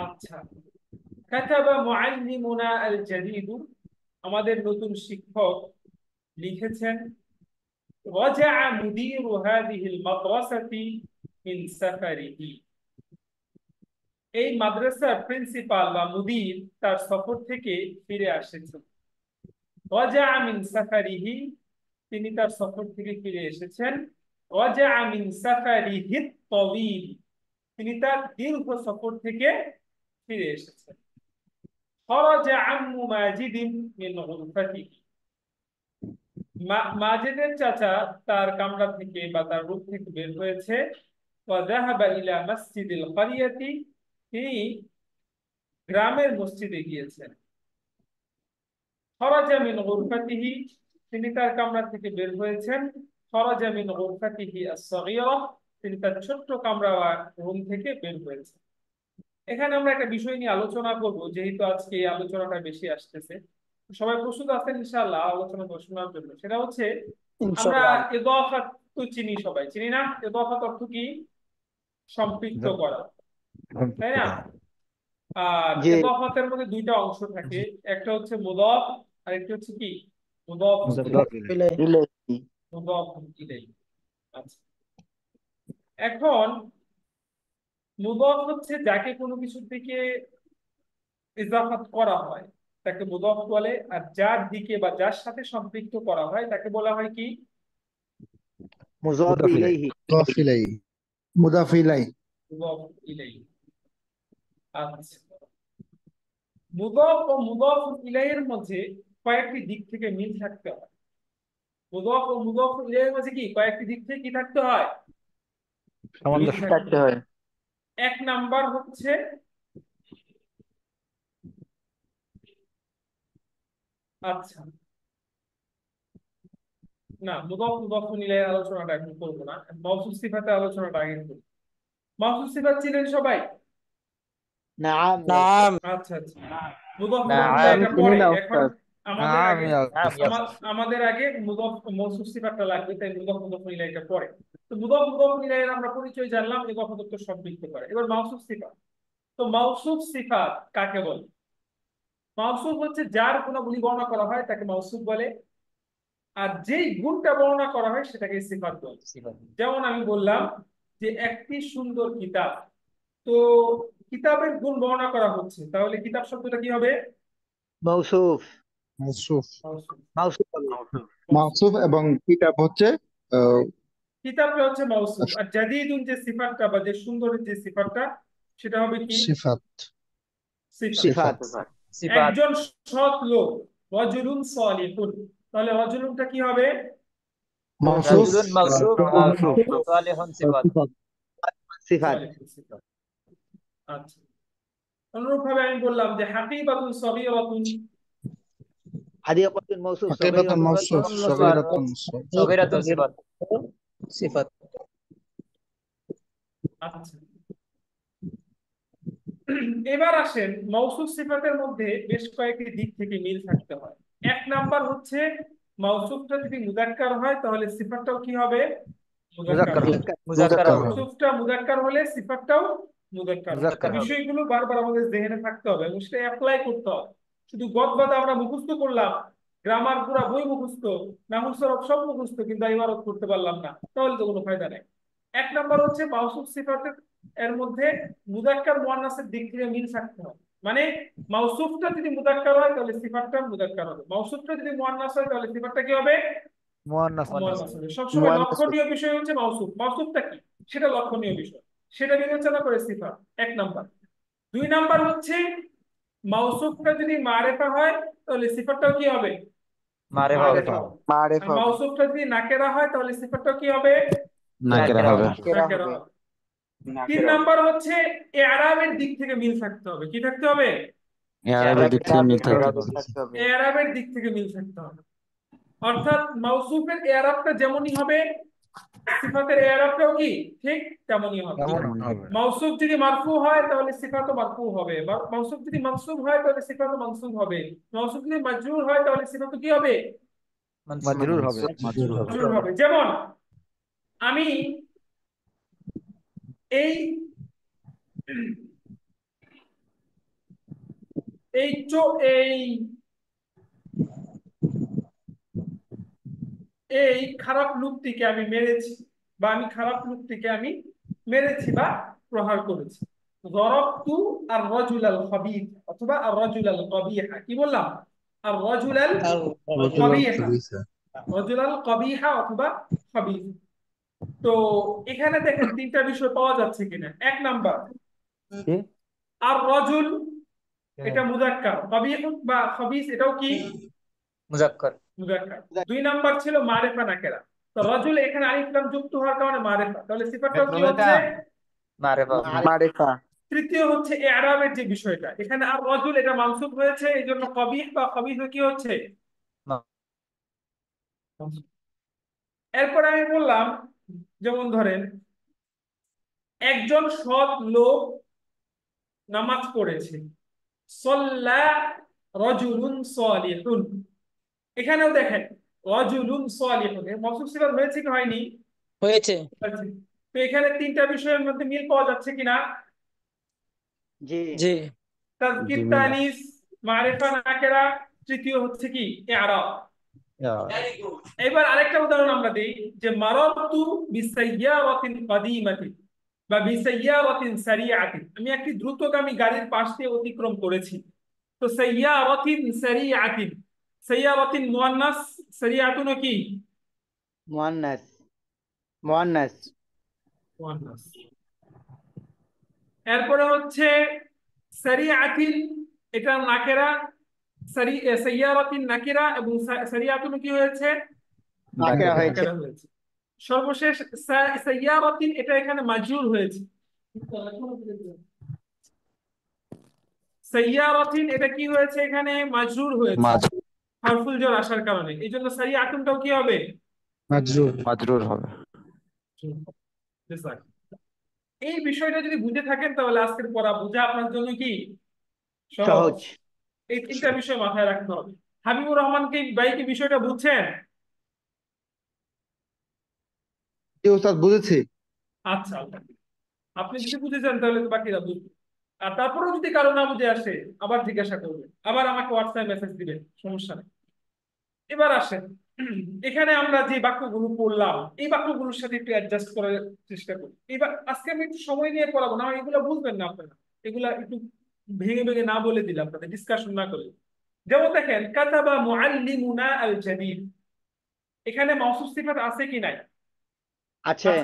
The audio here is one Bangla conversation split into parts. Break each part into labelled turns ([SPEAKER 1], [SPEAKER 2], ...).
[SPEAKER 1] আচ্ছা, কাতাবা মুআল্লিমুনা আল জাদীদ, আমাদের নতুন শিক্ষক লিখেছেন, রাজা'a মুদীরু হাযিহিল মাদ্রাসাতি মিন সাফারিহি, এই মাদ্রাসার প্রিন্সিপাল বা মুদির তার সফর থেকে ফিরে এসেছেন। রাজা'a মিন সাফারিহি, তিনি তার সফর থেকে ফিরে এসেছেন। রাজা'a মিন সাফারিহি তাওয়ীল, তিনি তার দীর্ঘ সফর থেকে ফিরে এসেছেন। খরাজা আম্মু মাজিদিন মিন গুরফাতিহি, মাজিদের চাচা তার কামরা থেকে বা তার রূম থেকে বের হয়েছে। ওয়া যাহাবা ইলা মসজিদিল ক্বরিয়াতি, তিনি গ্রামের মসজিদে গিয়েছেন। খরাজা মিন গুরফাতিহি, তিনি তার কামরা থেকে বের হয়েছেন। খরাজা মিন গুরফাতিহি আস-সাগীরা, তিনি তার ছোট্ট কামরা বা রুম থেকে বের হয়েছেন। এখানে আমরা একটা বিষয় নিয়ে আলোচনা করব, যেহেতু আজকে এই আলোচনাটা বেশি আসতেছে। সবাই প্রস্তুত আছেন ইনশাআল্লাহ আলোচনা শোনার জন্য? সেটা হচ্ছে, আমরা
[SPEAKER 2] ইনশাআল্লাহ।
[SPEAKER 1] ইদাফাত তো চিনি, সবাই চিনি না? ইদাফাত অর্থ কি? সম্পৃক্ত করা, তাই না? আর
[SPEAKER 2] জি।
[SPEAKER 1] ইদাফাতের মধ্যে দুইটা অংশ থাকে, একটা হচ্ছে মুদাফ আর একটা হচ্ছে কি মুদাফ ইলাইহি।
[SPEAKER 2] ইলাইহি।
[SPEAKER 1] মুদাফ ইলাইহি। আচ্ছা, এখন মুদাফ হচ্ছে যাকে কোনো কিছু থেকে ইজাফাত করা হয় তাকে মুদাফ বলে, আর যার দিকে বা যার সাথে সম্পৃক্ত করা হয় তাকে বলা হয় কি?
[SPEAKER 2] মুযাফ ইলাইহি।
[SPEAKER 3] মুদাফ ইলাইহি। মুদাফ ইলাইহি।
[SPEAKER 1] মুদাফ ইলাইহি। আচ্ছা, মুদাফ ও মুদাফ ইলাইহির মধ্যে কয়েকটি দিক থেকে মিল থাকতে হয়। মুদাফ ও মুদাফ ইলাইহির মধ্যে কি কয়েকটি দিক থেকে কি থাকতে হয়? মিল
[SPEAKER 3] সামঞ্জস্য।
[SPEAKER 1] থাকতে
[SPEAKER 2] থাকতে
[SPEAKER 1] হয়।
[SPEAKER 2] হয়।
[SPEAKER 1] এক নাম্বার হচ্ছে, আচ্ছা না, মুদাফ মুদাফ ইলাইহির আলোচনাটা এখন করবো না, মাওসুফ সিফাতের আলোচনাটা আগে করব। মাওসুফ সিফাত ছিলেন সবাই?
[SPEAKER 2] নাম ইয়া উস্তাদ।
[SPEAKER 4] নাম।
[SPEAKER 1] আচ্ছা আচ্ছা, মুদাফ মুদাফ
[SPEAKER 2] নাম
[SPEAKER 1] ইলাইহি
[SPEAKER 2] আমি
[SPEAKER 1] এটা
[SPEAKER 2] চিনি
[SPEAKER 1] পরে।
[SPEAKER 2] না
[SPEAKER 1] এখন
[SPEAKER 2] উস্তাদ।
[SPEAKER 1] আমাদের
[SPEAKER 4] নাম
[SPEAKER 1] আগে
[SPEAKER 4] ইয়া
[SPEAKER 2] নাম ইয়া
[SPEAKER 4] উস্তাদ।
[SPEAKER 2] উস্তাদ।
[SPEAKER 1] আমাদের আগে মুদাফ মওসুফ সিফাতটা লাগবে, তাই মুদাফ মুদাফ ইলাইহিটা পরে। তো মুদাফ মুদাফ ইলাইহির আমরা পরিচয় জানলাম, ইদাফাত তো সম্পৃক্ত করে। এবার মাওসুফ সিফাত। তো মাওসুফ সিফাত কাকে বলে? মাওসুফ হচ্ছে যার গুণাবলী বর্ণনা করা হয় তাকে মাওসুফ বলে, আর যেই গুণটা বর্ণনা করা হয় সেটাকে সিফাত বলে। যেমন আমি বললাম যে একটি সুন্দর কিতাব, তো কিতাবের গুণ বর্ণনা করা হচ্ছে, তাহলে কিতাব শব্দটা কি হবে?
[SPEAKER 2] মৌসুফ।
[SPEAKER 3] মাওসুফ।
[SPEAKER 1] মাওসুফ।
[SPEAKER 2] মাউসুফ হবে।
[SPEAKER 3] মাওসুফ এবং কিতাব হচ্ছে আহ,
[SPEAKER 1] কিতাবটা হচ্ছে মাওসুফ, আর জাদিদুন যে সিফাতটা বা যে সুন্দরের যে সিফাতটা, সেটা হবে কি?
[SPEAKER 3] সিফাত।
[SPEAKER 1] সিফাত।
[SPEAKER 2] সিফাত।
[SPEAKER 3] সিফাত।
[SPEAKER 2] সিফাত।
[SPEAKER 1] একজন সৎ লোক, রাজুলুন সালিহুন, তাহলে রাজুলুনটা কি হবে?
[SPEAKER 3] মাওসুফ।
[SPEAKER 2] রাজুলুন মাউসুফ,
[SPEAKER 3] মাওসুফ।
[SPEAKER 2] সালিহুন সিফাত।
[SPEAKER 3] সিফাত।
[SPEAKER 2] সিফাত।
[SPEAKER 1] সালিহুন সিফাত। আচ্ছা, অনুরূপভাবে আমি বললাম যে হাকিবাতুন সগীরাতুন,
[SPEAKER 2] হাদিয়াতুন মাউসুফ,
[SPEAKER 3] হাকিবাতুন
[SPEAKER 2] সগীরাতুন
[SPEAKER 3] মাওসুফ,
[SPEAKER 2] সিফাত।
[SPEAKER 3] সগীরাতুন
[SPEAKER 2] সগীরাতুন সিফাত। সিফাত।
[SPEAKER 1] আচ্ছা, এবার আসেন, মওসুফ সিফাতের মধ্যে বেশ কয়েকটি দিক থেকে মিল থাকতে হয়। এক নাম্বার হচ্ছে, মওসুফটা যদি মুযাক্কার হয় তাহলে সিফাতটাও কি হবে? মুযাক্কার
[SPEAKER 4] মুযাক্কার
[SPEAKER 1] হবে।
[SPEAKER 4] হবে।
[SPEAKER 2] মুযাক্কার হবে।
[SPEAKER 1] মওসুফটা মুযাক্কার হলে সিফাতটাও মুযাক্কার হবে।
[SPEAKER 4] মুযাক্কার হবে।
[SPEAKER 1] বিষয়গুলো বারবার আমাদের জেনে থাকতে হবে এবং সেটা অ্যাপ্লাই করতে হবে। শুধু গদবাদা আমরা মুখস্থ করলাম, গ্রামার পুরা বই মুখস্থ, নাহু সরফ সব মুখস্থ, কিন্তু ইবারত করতে পারলাম না, তাহলে তো কোনো ফায়দা নেই। এক নাম্বার হচ্ছে মাওসুফ সিফাতের এর মধ্যে মুযাক্কার মুআন্নাসের দিক থেকে মিল থাকতে হবে। মানে মাওসুফটা যদি মুযাক্কার হয় তাহলে সিফাতটা মুযাক্কার হবে, মাওসুফটা যদি মুআন্নাস হয় তাহলে সিফাতটা কি হবে?
[SPEAKER 4] মুআন্নাস হবে।
[SPEAKER 1] মুআন্নাস হবে। সবসময়
[SPEAKER 3] মুআন্নাস।
[SPEAKER 1] লক্ষণীয় বিষয় হচ্ছে মাওসুফ। মাওসুফটা কি সেটা লক্ষণীয় বিষয়, সেটা বিবেচনা করে সিফাত এক নাম্বার। দুই নাম্বার হচ্ছে, মাওসুফটা যদি মারেফা হয় তাহলে সিফাতটাও কি হবে?
[SPEAKER 2] মারিফা হবে।
[SPEAKER 1] মারেফা হবে। আর
[SPEAKER 2] মারিফা হবে।
[SPEAKER 1] মাওসুফটা যদি নাকেরা হয় তাহলে সিফাতটাও কি হবে?
[SPEAKER 3] নাকেরা
[SPEAKER 2] নাকিরা
[SPEAKER 3] হবে।
[SPEAKER 2] হবে। নাকিরা
[SPEAKER 1] নাকেরা
[SPEAKER 2] হবে।
[SPEAKER 1] হবে। তিন
[SPEAKER 2] নাকিরা হবে।
[SPEAKER 1] নাম্বার হচ্ছে, এআরাবের দিক থেকে মিল থাকতে হবে। কি থাকতে হবে?
[SPEAKER 3] আরবের দিক থেকে মিল থাকতে
[SPEAKER 2] এরাবে
[SPEAKER 3] হবে।
[SPEAKER 2] থাকতে হবে।
[SPEAKER 1] এআরাবের দিক থেকে মিল থাকতে হবে। অর্থাৎ মাওসুফের এআরাবটা যেমনই হবে, সিফাতের এআরাবটাও কি ঠিক তেমনই হবে।
[SPEAKER 4] কেমন
[SPEAKER 3] তেমন
[SPEAKER 4] হবে?
[SPEAKER 3] হবে।
[SPEAKER 1] মাওসুফ যদি মারফু হয় তাহলে সিফাতও মারফু হবে, মাওসুফ যদি মানসুব হয় তাহলে সিফাতও মানসুব হবে, মাওসুফ যদি মাজরুর হয় তাহলে সিফাতও কি হবে?
[SPEAKER 2] মানসুব।
[SPEAKER 4] মাজরুর হবে।
[SPEAKER 3] মাজরুর হবে।
[SPEAKER 1] মাজরুর হবে। যেমন আমি এই এই এই এই খারাপ লোকটিকে আমি মেরেছি, বা আমি খারাপ লোকটিকে আমি মেরেছি বা প্রহার করেছি। যরাবতু আর রাজুলাল খাবিথ অথবা আর রাজুলাল কবিহা। কি বললাম? আর রাজুলাল কবিহা, রাজুলাল কবিহা অথবা খাবিথ। তো এখানে দেখেন তিনটা বিষয় পাওয়া যাচ্ছে কিনা। এক নাম্বার, আর রাজুল এটা মুযাক্কার, কবিহ বা খাবিথ এটাও কি
[SPEAKER 2] মুজাক্কার।
[SPEAKER 1] মুযাক্কার। দুই নাম্বার ছিল মারিফা নাকেরা। তো রাজুল এখানে আলিফ লাম যুক্ত হওয়ার কারণে মারিফা, তাহলে সিফাতটাও কি হচ্ছে?
[SPEAKER 2] মারিফা।
[SPEAKER 3] মারিফা।
[SPEAKER 1] তৃতীয় হচ্ছে ইআরাবের যে বিষয়টা, এখানে আর রাজুল এটা মানসুব হয়েছে, এই জন্য কবিহ বা খাবিথ কি হচ্ছে? এরপর আমি বললাম, যেমন ধরেন একজন সৎ লোক নামাজ পড়েছে, সাল্লা রাজুলুন সালিহুন। এখানেও দেখেন রাজুলুন সালিহুন এর মওসুফ সিফাত হয়েছে কি হয়নি?
[SPEAKER 2] হয়েছে।
[SPEAKER 1] হয়েছে। তো এখানে তিনটা বিষয়ের মধ্যে মিল পাওয়া যাচ্ছে কিনা?
[SPEAKER 2] জি জি।
[SPEAKER 1] তাজকির তানিস, মারিফা নাকেরা, তৃতীয় হচ্ছে কি ইআরাব। এবার আরেকটা উদাহরণ আমরা দেই, যে মারারতু বিসাইয়ারাতিন কাদিমাতিন বা বিসাইয়ারাতিন সারিআতিন, আমি একটি দ্রুতগামী গাড়ির পাশ দিয়ে অতিক্রম করেছি। তো সাইয়ারাতিন সারিআতিন, সাইয়ারাতিন মুয়ান্নাস, সারিআতুন কি
[SPEAKER 2] মুয়ান্নাস। মুয়ান্নাস।
[SPEAKER 1] মুয়ান্নাস। এরপরে হচ্ছে সারিআতিন এটা নাকেরা, সাইয়ারাতিন নাকিরা এবং সারিআতুন কি হয়েছে?
[SPEAKER 2] নাকিরা হয়েছে।
[SPEAKER 1] নাকেরা হয়েছে। সর্বশেষ সাইয়ারাতিন এটা এখানে মাজরুর হয়েছে। সাইয়ারাতিন এটা কি হয়েছে? এখানে মাজরুর হয়েছে হারফুল জর আসার কারণে, এই জন্য সাইয়াতুনটাও কি হবে?
[SPEAKER 3] মাজরুর হবে।
[SPEAKER 1] এই বিষয়টা যদি বুঝে থাকেন তাহলে আজকের পড়া বোঝা আপনার জন্য কি সহজ।
[SPEAKER 2] সহজ।
[SPEAKER 1] এই তিনটা বিষয় মাথায় রাখতে হবে। হাবিবুর রহমানকে ভাই কি বিষয়টা বুঝছেন?
[SPEAKER 3] জি ওস্তাদ, বুঝেছি।
[SPEAKER 1] আচ্ছা, আপনি যদি বুঝে যান তাহলে তো বাকিরা বুঝবে। আর তারপরেও যদি কারো না বুঝে আসে আবার জিজ্ঞাসা করবেন, আবার আমাকে হোয়াটসঅ্যাপ মেসেজ দিবেন, সমস্যা নেই। এবার আসেন, এখানে আমরা যে বাক্যগুলো পড়লাম এই বাক্যগুলোর সাথে একটু অ্যাডজাস্ট করার চেষ্টা করি। এবার আজকে আমি একটু সময় নিয়ে পড়াবো, না এগুলো বুঝবেন না আপনারা, এগুলা একটু ভেঙে ভেঙে না বলে দিলাম আপনাদের, ডিসকাশন না করে। যেমন দেখেন কাতাবা মুআল্লিমুনা আল জাদীদ, এখানে মাউসুফ সিফাত আছে কি নাই?
[SPEAKER 2] আছে।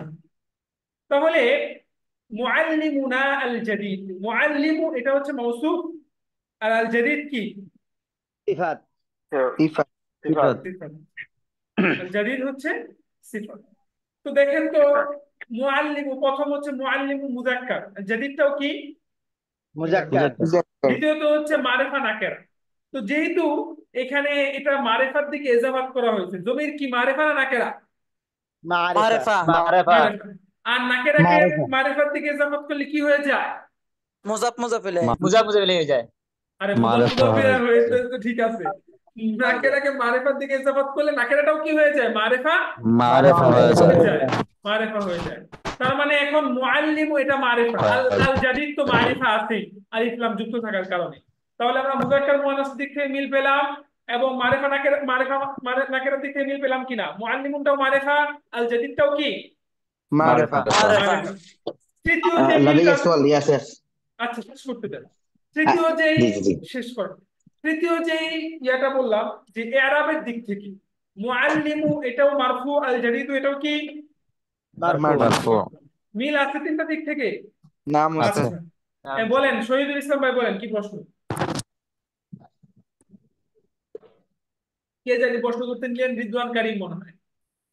[SPEAKER 1] তাহলে মুআল্লিমুনা আল জাদীদ, মুআল্লিমু এটা হচ্ছে মাউসুফ, আর আল জাদীদ কি?
[SPEAKER 2] সিফাত।
[SPEAKER 3] সিফাত।
[SPEAKER 1] সিফাত। আল জাদীদ হচ্ছে সিফাত। তো দেখেন তো, মুআল্লিমু প্রথম হচ্ছে মুআল্লিমু মুযাক্কার, আর জাদীদটাও কি?
[SPEAKER 2] মুজাক্কার।
[SPEAKER 1] দ্বিতীয়ত হচ্ছে মারিফা নাকেরা। তো যেহেতু এখানে এটা মারিফার দিকে ইজাফাত করা হয়েছে, জমির কি মারিফা না নাকেরা?
[SPEAKER 2] মারিফা।
[SPEAKER 1] মারিফা। আর নাকেরাকে
[SPEAKER 3] মারিফা।
[SPEAKER 1] মারিফার দিকে ইজাফাত করলে কি হয়ে যায়?
[SPEAKER 2] মুজাফ মুজাফ ইলাইহি। মুজাফ মুজাফ ইলাইহি হয়ে যায়।
[SPEAKER 1] আরে মুজাফ
[SPEAKER 3] মারিফা
[SPEAKER 1] মুজাফ ইলাইহি
[SPEAKER 3] হয়ে
[SPEAKER 1] হয়েছে তো ঠিক আছে, নাকেরাকে মারিফার দিকে ইজাফাত করলে নাকেরাটাও কি হয়ে যায়? মারিফা
[SPEAKER 3] মারিফা হয়ে
[SPEAKER 1] হয়ে
[SPEAKER 3] যায়।
[SPEAKER 1] যায়, মারিফা হয়ে যায়। তার মানে এখন মুআল্লিমু এটা মারিফা, আল আল জাদীদ তো মারিফা আছে আলিফ লাম যুক্ত থাকার কারণে। তাহলে আমরা মুযাক্কার মুআন্নাস দিক থেকে মিল পেলাম, এবং মারিফা নাকেরা, মারিফা নাকেরার দিক থেকে মিল পেলাম কিনা? মুআল্লিমুনটাও মারিফা, আল জাদীদটাও কি
[SPEAKER 3] মারিফা।
[SPEAKER 1] মারিফা। তৃতীয় যে মিলটা, আচ্ছা শেষ করতে দেন। তৃতীয় যেই শেষ কর তৃতীয় যেই ইয়াটা বললাম যে ইআরাবের দিক থেকে মুআল্লিমু এটাও মারফু, আল জাদীদ এটাও কি
[SPEAKER 3] মারফু।
[SPEAKER 1] মিল আছে তিনটা দিক থেকে?
[SPEAKER 3] নাম আছে।
[SPEAKER 1] আচ্ছা, বলেন শহীদুল ইসলাম ভাই, বলেন কি প্রশ্ন? কে জানি প্রশ্ন করতে নিলেন? রিদওয়ান কারীম মনে হয়।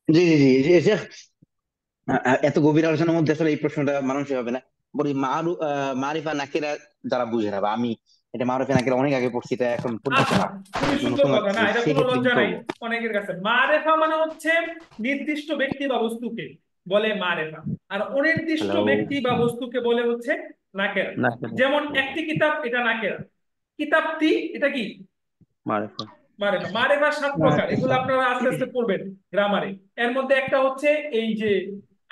[SPEAKER 4] জি জি জি জি, শেখ, এত গভীর আলোচনার মধ্যে আসলে এই প্রশ্নটা মানুষই হবে না। বলি মারিফা নাকিরা যারা বুঝে না, বা আমি এটা মারুফা নাকিরা অনেক আগে পড়ছি, এটা এখন পড়তেছে
[SPEAKER 1] আচ্ছা,
[SPEAKER 4] না,
[SPEAKER 1] খুবই
[SPEAKER 4] এজন্য
[SPEAKER 1] সুন্দর
[SPEAKER 4] নতুন
[SPEAKER 1] কথা, না
[SPEAKER 4] লাগতেছে,
[SPEAKER 1] এটা কোনো
[SPEAKER 4] সেক্ষেত্রে কি
[SPEAKER 1] লজ্জা নাই
[SPEAKER 4] করবো?
[SPEAKER 1] অনেকের কাছে। মারেফা মানে হচ্ছে নির্দিষ্ট ব্যক্তি বা বস্তুকে বলে মারেফা, আর অনির্দিষ্ট
[SPEAKER 4] হ্যালো।
[SPEAKER 1] ব্যক্তি বা বস্তুকে বলে হচ্ছে নাকেরা। যেমন একটি কিতাব এটা নাকেরা, কিতাবটি এটা কি
[SPEAKER 4] মারিফা।
[SPEAKER 1] মারেফা। মারেফা 7 প্রকার, এগুলো আপনারা আস্তে আস্তে পড়বেন গ্রামারে। এর মধ্যে একটা হচ্ছে এই যে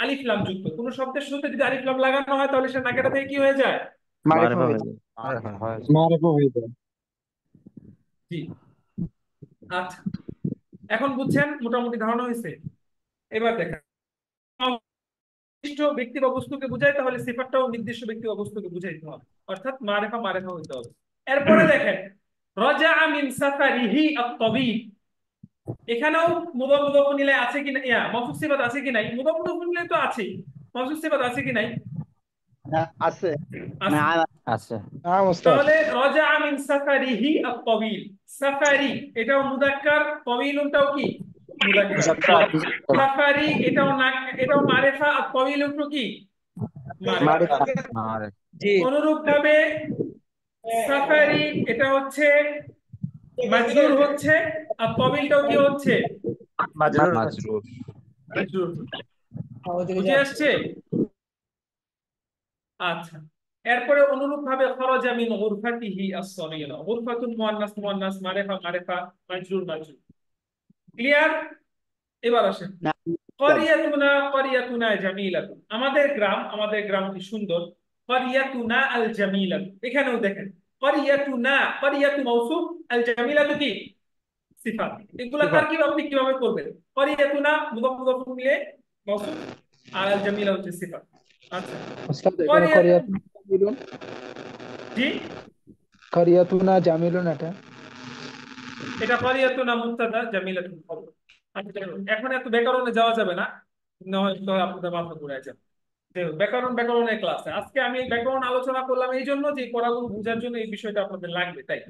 [SPEAKER 1] আলিফ লাম যুক্ত কোন শব্দের শুরুতে যদি আলিফ লাম লাগানো হয় তাহলে সে নাকেরা থেকে কি হয়ে যায়?
[SPEAKER 3] মারিফা
[SPEAKER 4] মারিফা
[SPEAKER 3] হয়ে
[SPEAKER 4] হয়ে
[SPEAKER 3] যায়।
[SPEAKER 4] যায়।
[SPEAKER 3] মারিফা হয়ে যায়।
[SPEAKER 1] জি। আচ্ছা, এখন বুঝছেন, মোটামুটি ধারণা হয়েছে। এবার দেখেন, নির্দিষ্ট ব্যক্তি বা বস্তুকে বুঝায়, তাহলে সিফাতটাও নির্দিষ্ট ব্যক্তি বা বস্তুকে বুঝাইতে হবে, অর্থাৎ মারেফা মারেফা হইতে হবে। এরপরে দেখেন, রাজা মিন সাফারিহি আত-তাবিব, এখানেও মুদাফ মুদাফ ইলাইহি আছে কি না, মাওসুফ সিফাত আছে কি নাই? মুদাফ মুদাফ ইলাইহি তো আছে, মাওসুফ সিফাত আছে কি নাই?
[SPEAKER 2] আছে।
[SPEAKER 1] আছে।
[SPEAKER 3] আছে।
[SPEAKER 1] তাহলে রাজা মিন সাফারিহি আত-তাবিল, সাফারি এটাও মুযাক্কার, তাবিলুনটাও কি মুযাক্কার। সাফারি এটাও না, এটাও মারেফা, আর তাবিলুনটা কি মারেফা।
[SPEAKER 3] মারিফা। মারিফ।
[SPEAKER 2] জি।
[SPEAKER 1] অনুরূপ ভাবে সাফারি এটা হচ্ছে মাজরুর হচ্ছে, আর তাবিলটাও কি হচ্ছে
[SPEAKER 3] মাজরুর।
[SPEAKER 1] মাজরুর। বুঝে আসছে? আচ্ছা, এরপরে অনুরূপ ভাবে খরাজা মিন গুরফাতিহি আস-সাগীরা, গুরফাতুন মুয়ান্নাস মুয়ান্নাস, মারিফা মারিফা, মাজরুর মাজরুর। ক্লিয়ার? এবার আসেন,
[SPEAKER 2] না,
[SPEAKER 1] ক্বরিয়াতুনা ক্বরিয়াতুনা জামিলাতুন, আমাদের গ্রাম, আমাদের গ্রামটি সুন্দর। ক্বরিয়াতুনা আল জামিলাতু, এখানেও দেখেন ক্বরিয়াতুনা, ক্বরিয়াতু মাওসুফ, আল জামিলাতু কি সিফাত। এগুলা তারকিব আপনি কিভাবে করবেন? ক্বরিয়াতুনা মুদাফ মুদাফ মিলে মাওসুফ, আর আল জামিলা হচ্ছে সিফাত। আচ্ছা,
[SPEAKER 5] উস্তাদ এখানে
[SPEAKER 1] ক্বরিয়াত,
[SPEAKER 5] করিয়াতুনা জামিলুন,
[SPEAKER 1] জি,
[SPEAKER 5] করিয়াতুনা জামিলুন
[SPEAKER 1] এটা ক্বরিয়াতুনা মুবতাদা, জামিলাতুন খবর। আচ্ছা, এখন এত ব্যাকরণে যাওয়া যাবে না, না হয়তো আপনাদের মাথা ঘুরে যাবে। ব্যাকরণের ক্লাসে আজকে আমি ব্যাকরণ আলোচনা করলাম এই জন্য যে পড়াগুলো বোঝার জন্য এই বিষয়টা আপনাদের লাগবে, তাই।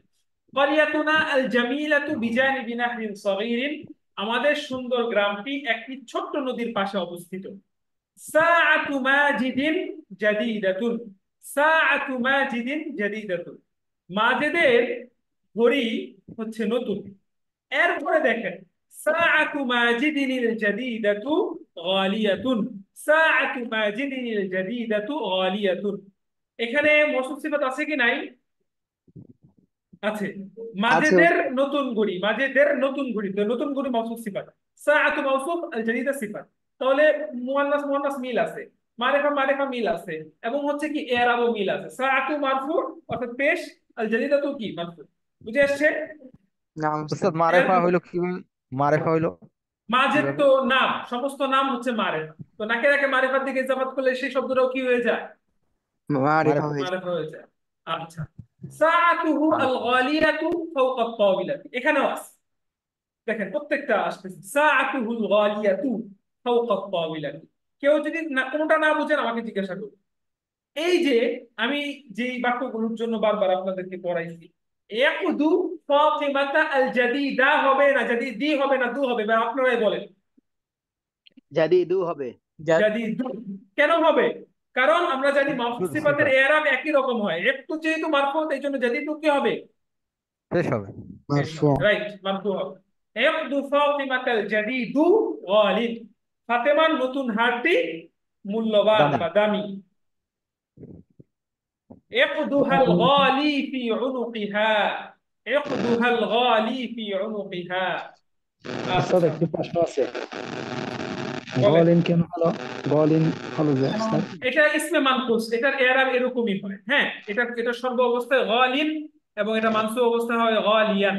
[SPEAKER 1] ক্বরিয়াতুনা আল জামিলাতু বিজানিবি নাহরিন সগীরিন, আমাদের সুন্দর গ্রামটি একটি ছোট্ট নদীর পাশে অবস্থিত। সাআতু মাজিদিন জাদীদাতুন, সাআতু মাজিদিন জাদীদাতুন, মাজেদের ঘড়ি হচ্ছে নতুন। এরপরে দেখেন, সাআতু মাজিদিনিল জাদীদাতু গালিয়াতুন, সাআতু মাজিদিনিল জাদীদাতু গালিয়াতুন, এখানে মওসুফ সিফাত আছে কি নাই? আছে। মাজেদের নতুন ঘড়ি, মাজেদের নতুন ঘড়ি, তো নতুন ঘড়ি মওসুফ সিফাত, সাআতু মাওসুফ, আল জাদীদা সিফাত। তাহলে মুয়ান্নাস মুয়ান্নাস মিল আছে, মারিফা মারিফা মিল আছে, এবং হচ্ছে কি এরাবও মিল আছে। সাআতু মারফু অর্থাৎ পেশ, আল জাদীদাতু কি মারফু। বুঝে আসছে?
[SPEAKER 3] নাম উস্তাদ মারিফা হইলো কিভাবে? মারিফা হইলো
[SPEAKER 1] মাজেদ
[SPEAKER 3] কিভাবে?
[SPEAKER 1] তো নাম, সমস্ত নাম হচ্ছে মারেফা, তো নাকে মারিফার দিকে ইজাফাত করলে সেই শব্দটাও কি হয়ে যায়?
[SPEAKER 3] মারিফা হয়ে যায়।
[SPEAKER 1] মারেফা হয়ে যায়। আচ্ছা, সাআতুহু আল গালিয়াতু ফাওকা আত-তাওবিলাতি, এখানেও আছে, দেখেন প্রত্যেকটা আসতেছে সাআতুহু আল গালিয়াতু ফাওকা আত-তাওবিলাতি। কেউ যদি কোনটা না বুঝেন আমাকে জিজ্ঞাসা করুন। এই যে আমি যেই বাক্যগুলোর জন্য বারবার আপনাদেরকে পড়াইছি, ইয়াকুদু ফাতিমাতা আল জাদিদা হবে না জাদিদি হবে না দু হবে, বা আপনারাই বলেন।
[SPEAKER 2] জাদিদু হবে।
[SPEAKER 1] জাদিদু কেন হবে? কারণ আমরা জানি মারফু সিফাতের এরাব একই রকম হয়, একটু যেহেতু মারফু, এই জন্য জাদিদু কি হবে?
[SPEAKER 3] শেষ হবে।
[SPEAKER 5] মারফু।
[SPEAKER 1] রাইট, মারফু হবে। ইয়াকদু ফাতিমাতাল জাদিদু গালিব, ফাতেমার নতুন হারটি মূল্যবান
[SPEAKER 3] দামি।
[SPEAKER 1] বা দামি। ইয়াকদুহাল গালি ফি উনুকিহা, ইয়াকদুহাল গালি ফি উনুকিহা।
[SPEAKER 5] উস্তাদ
[SPEAKER 1] আচ্ছা,
[SPEAKER 5] একটি প্রশ্ন আছে,
[SPEAKER 1] বলেন।
[SPEAKER 5] গলিন কেন হলো? গলিন হলো যে উস্তাদ,
[SPEAKER 1] এটা ইসমে মানকুস, এটার এরাব এরকমই হয়। হ্যাঁ, এটা সর্ব অবস্থায় গালিন, এবং এটা মানসুব অবস্থায় হয় গালিয়ান।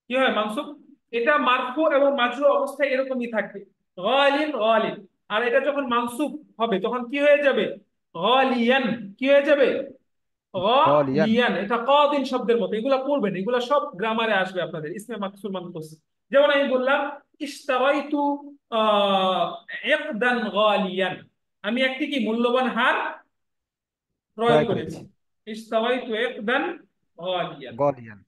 [SPEAKER 1] কি হয় মানসুব? এটা মারফু এবং মাজরুর অবস্থায় এরকমই থাকে, গালিন গালিন। আর এটা যখন মানসুব হবে তখন কি হয়ে যাবে? গালিয়ান। কি হয়ে যাবে?
[SPEAKER 3] গলিয়ান।
[SPEAKER 1] গালিয়ান। এটা কাদিন শব্দের মতো, এগুলা পড়বেন, এগুলা সব গ্রামারে আসবে আপনাদের ইসমে মাকসুর মানকুস। যেমন আমি বললাম ইশতারাইতু আহ ইকদান গালিয়ান, আমি একটি কি মূল্যবান হার ক্রয়
[SPEAKER 3] ক্রয়
[SPEAKER 1] করেছি।
[SPEAKER 3] করেছি।
[SPEAKER 1] ইশতারাইতু ইকদান গালিয়ান।
[SPEAKER 3] গলিয়ান।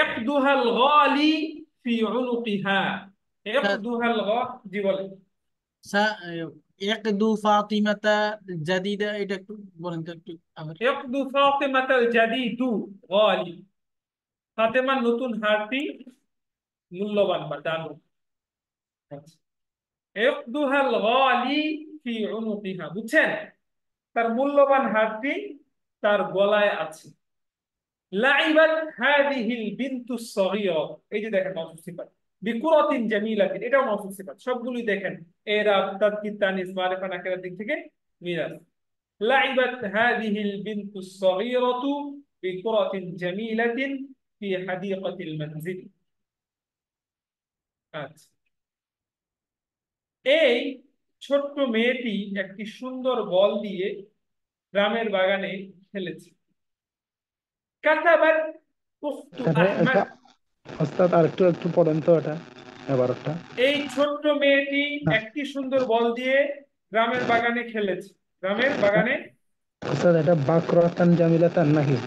[SPEAKER 1] ইকদুহা আল গালি ফি উনুকিহা, ইকদুহা আল জি বলেন।
[SPEAKER 6] ইয়াকদু ফাতিমাতা জাদিদা, এটা একটু বলেন তো একটু আবার।
[SPEAKER 1] ইকদু ফাতিমাতাল জাদিদু গালি, ফাতেমার নতুন হারটি মূল্যবান বা দামি। আচ্ছা, ইকদুহা আল গালি ফি উনুকিহা, বুঝছেন? তার মূল্যবান হারটি তার গলায় আছে। লাইবাত হাদিহিল বিনতুস সগীরা, এই যে দেখেন মাউসুফ সিফাত, বিকুরাতিন জামিলাতিন, এটাও মাউসুফ সিফাত, সবগুলোই দেখেন এরাব তাদকির তানিস মারিফা নাকিরার দিক থেকে মিরাজ। লাইবাত হাদিহিল বিনতুস সগীরাতু বিকুরাতিন জামিলাতিন في حديقة المنزل আচ্ছা এই ছোট্ট মেয়েটি একটি সুন্দর বল দিয়ে গ্রামের বাগানে খেলেছে কাতাবাত উখতু
[SPEAKER 5] এটা
[SPEAKER 1] আহমদ
[SPEAKER 5] এটা ওস্তাদ আর একটু একটু পড়েন তো এটা এবারটা।
[SPEAKER 1] এই ছোট্ট মেয়েটি একটি সুন্দর বল দিয়ে গ্রামের বাগানে খেলেছে গ্রামের বাগানে
[SPEAKER 5] ওস্তাদ এটা বাকরাতান জামিলাতান নাকি?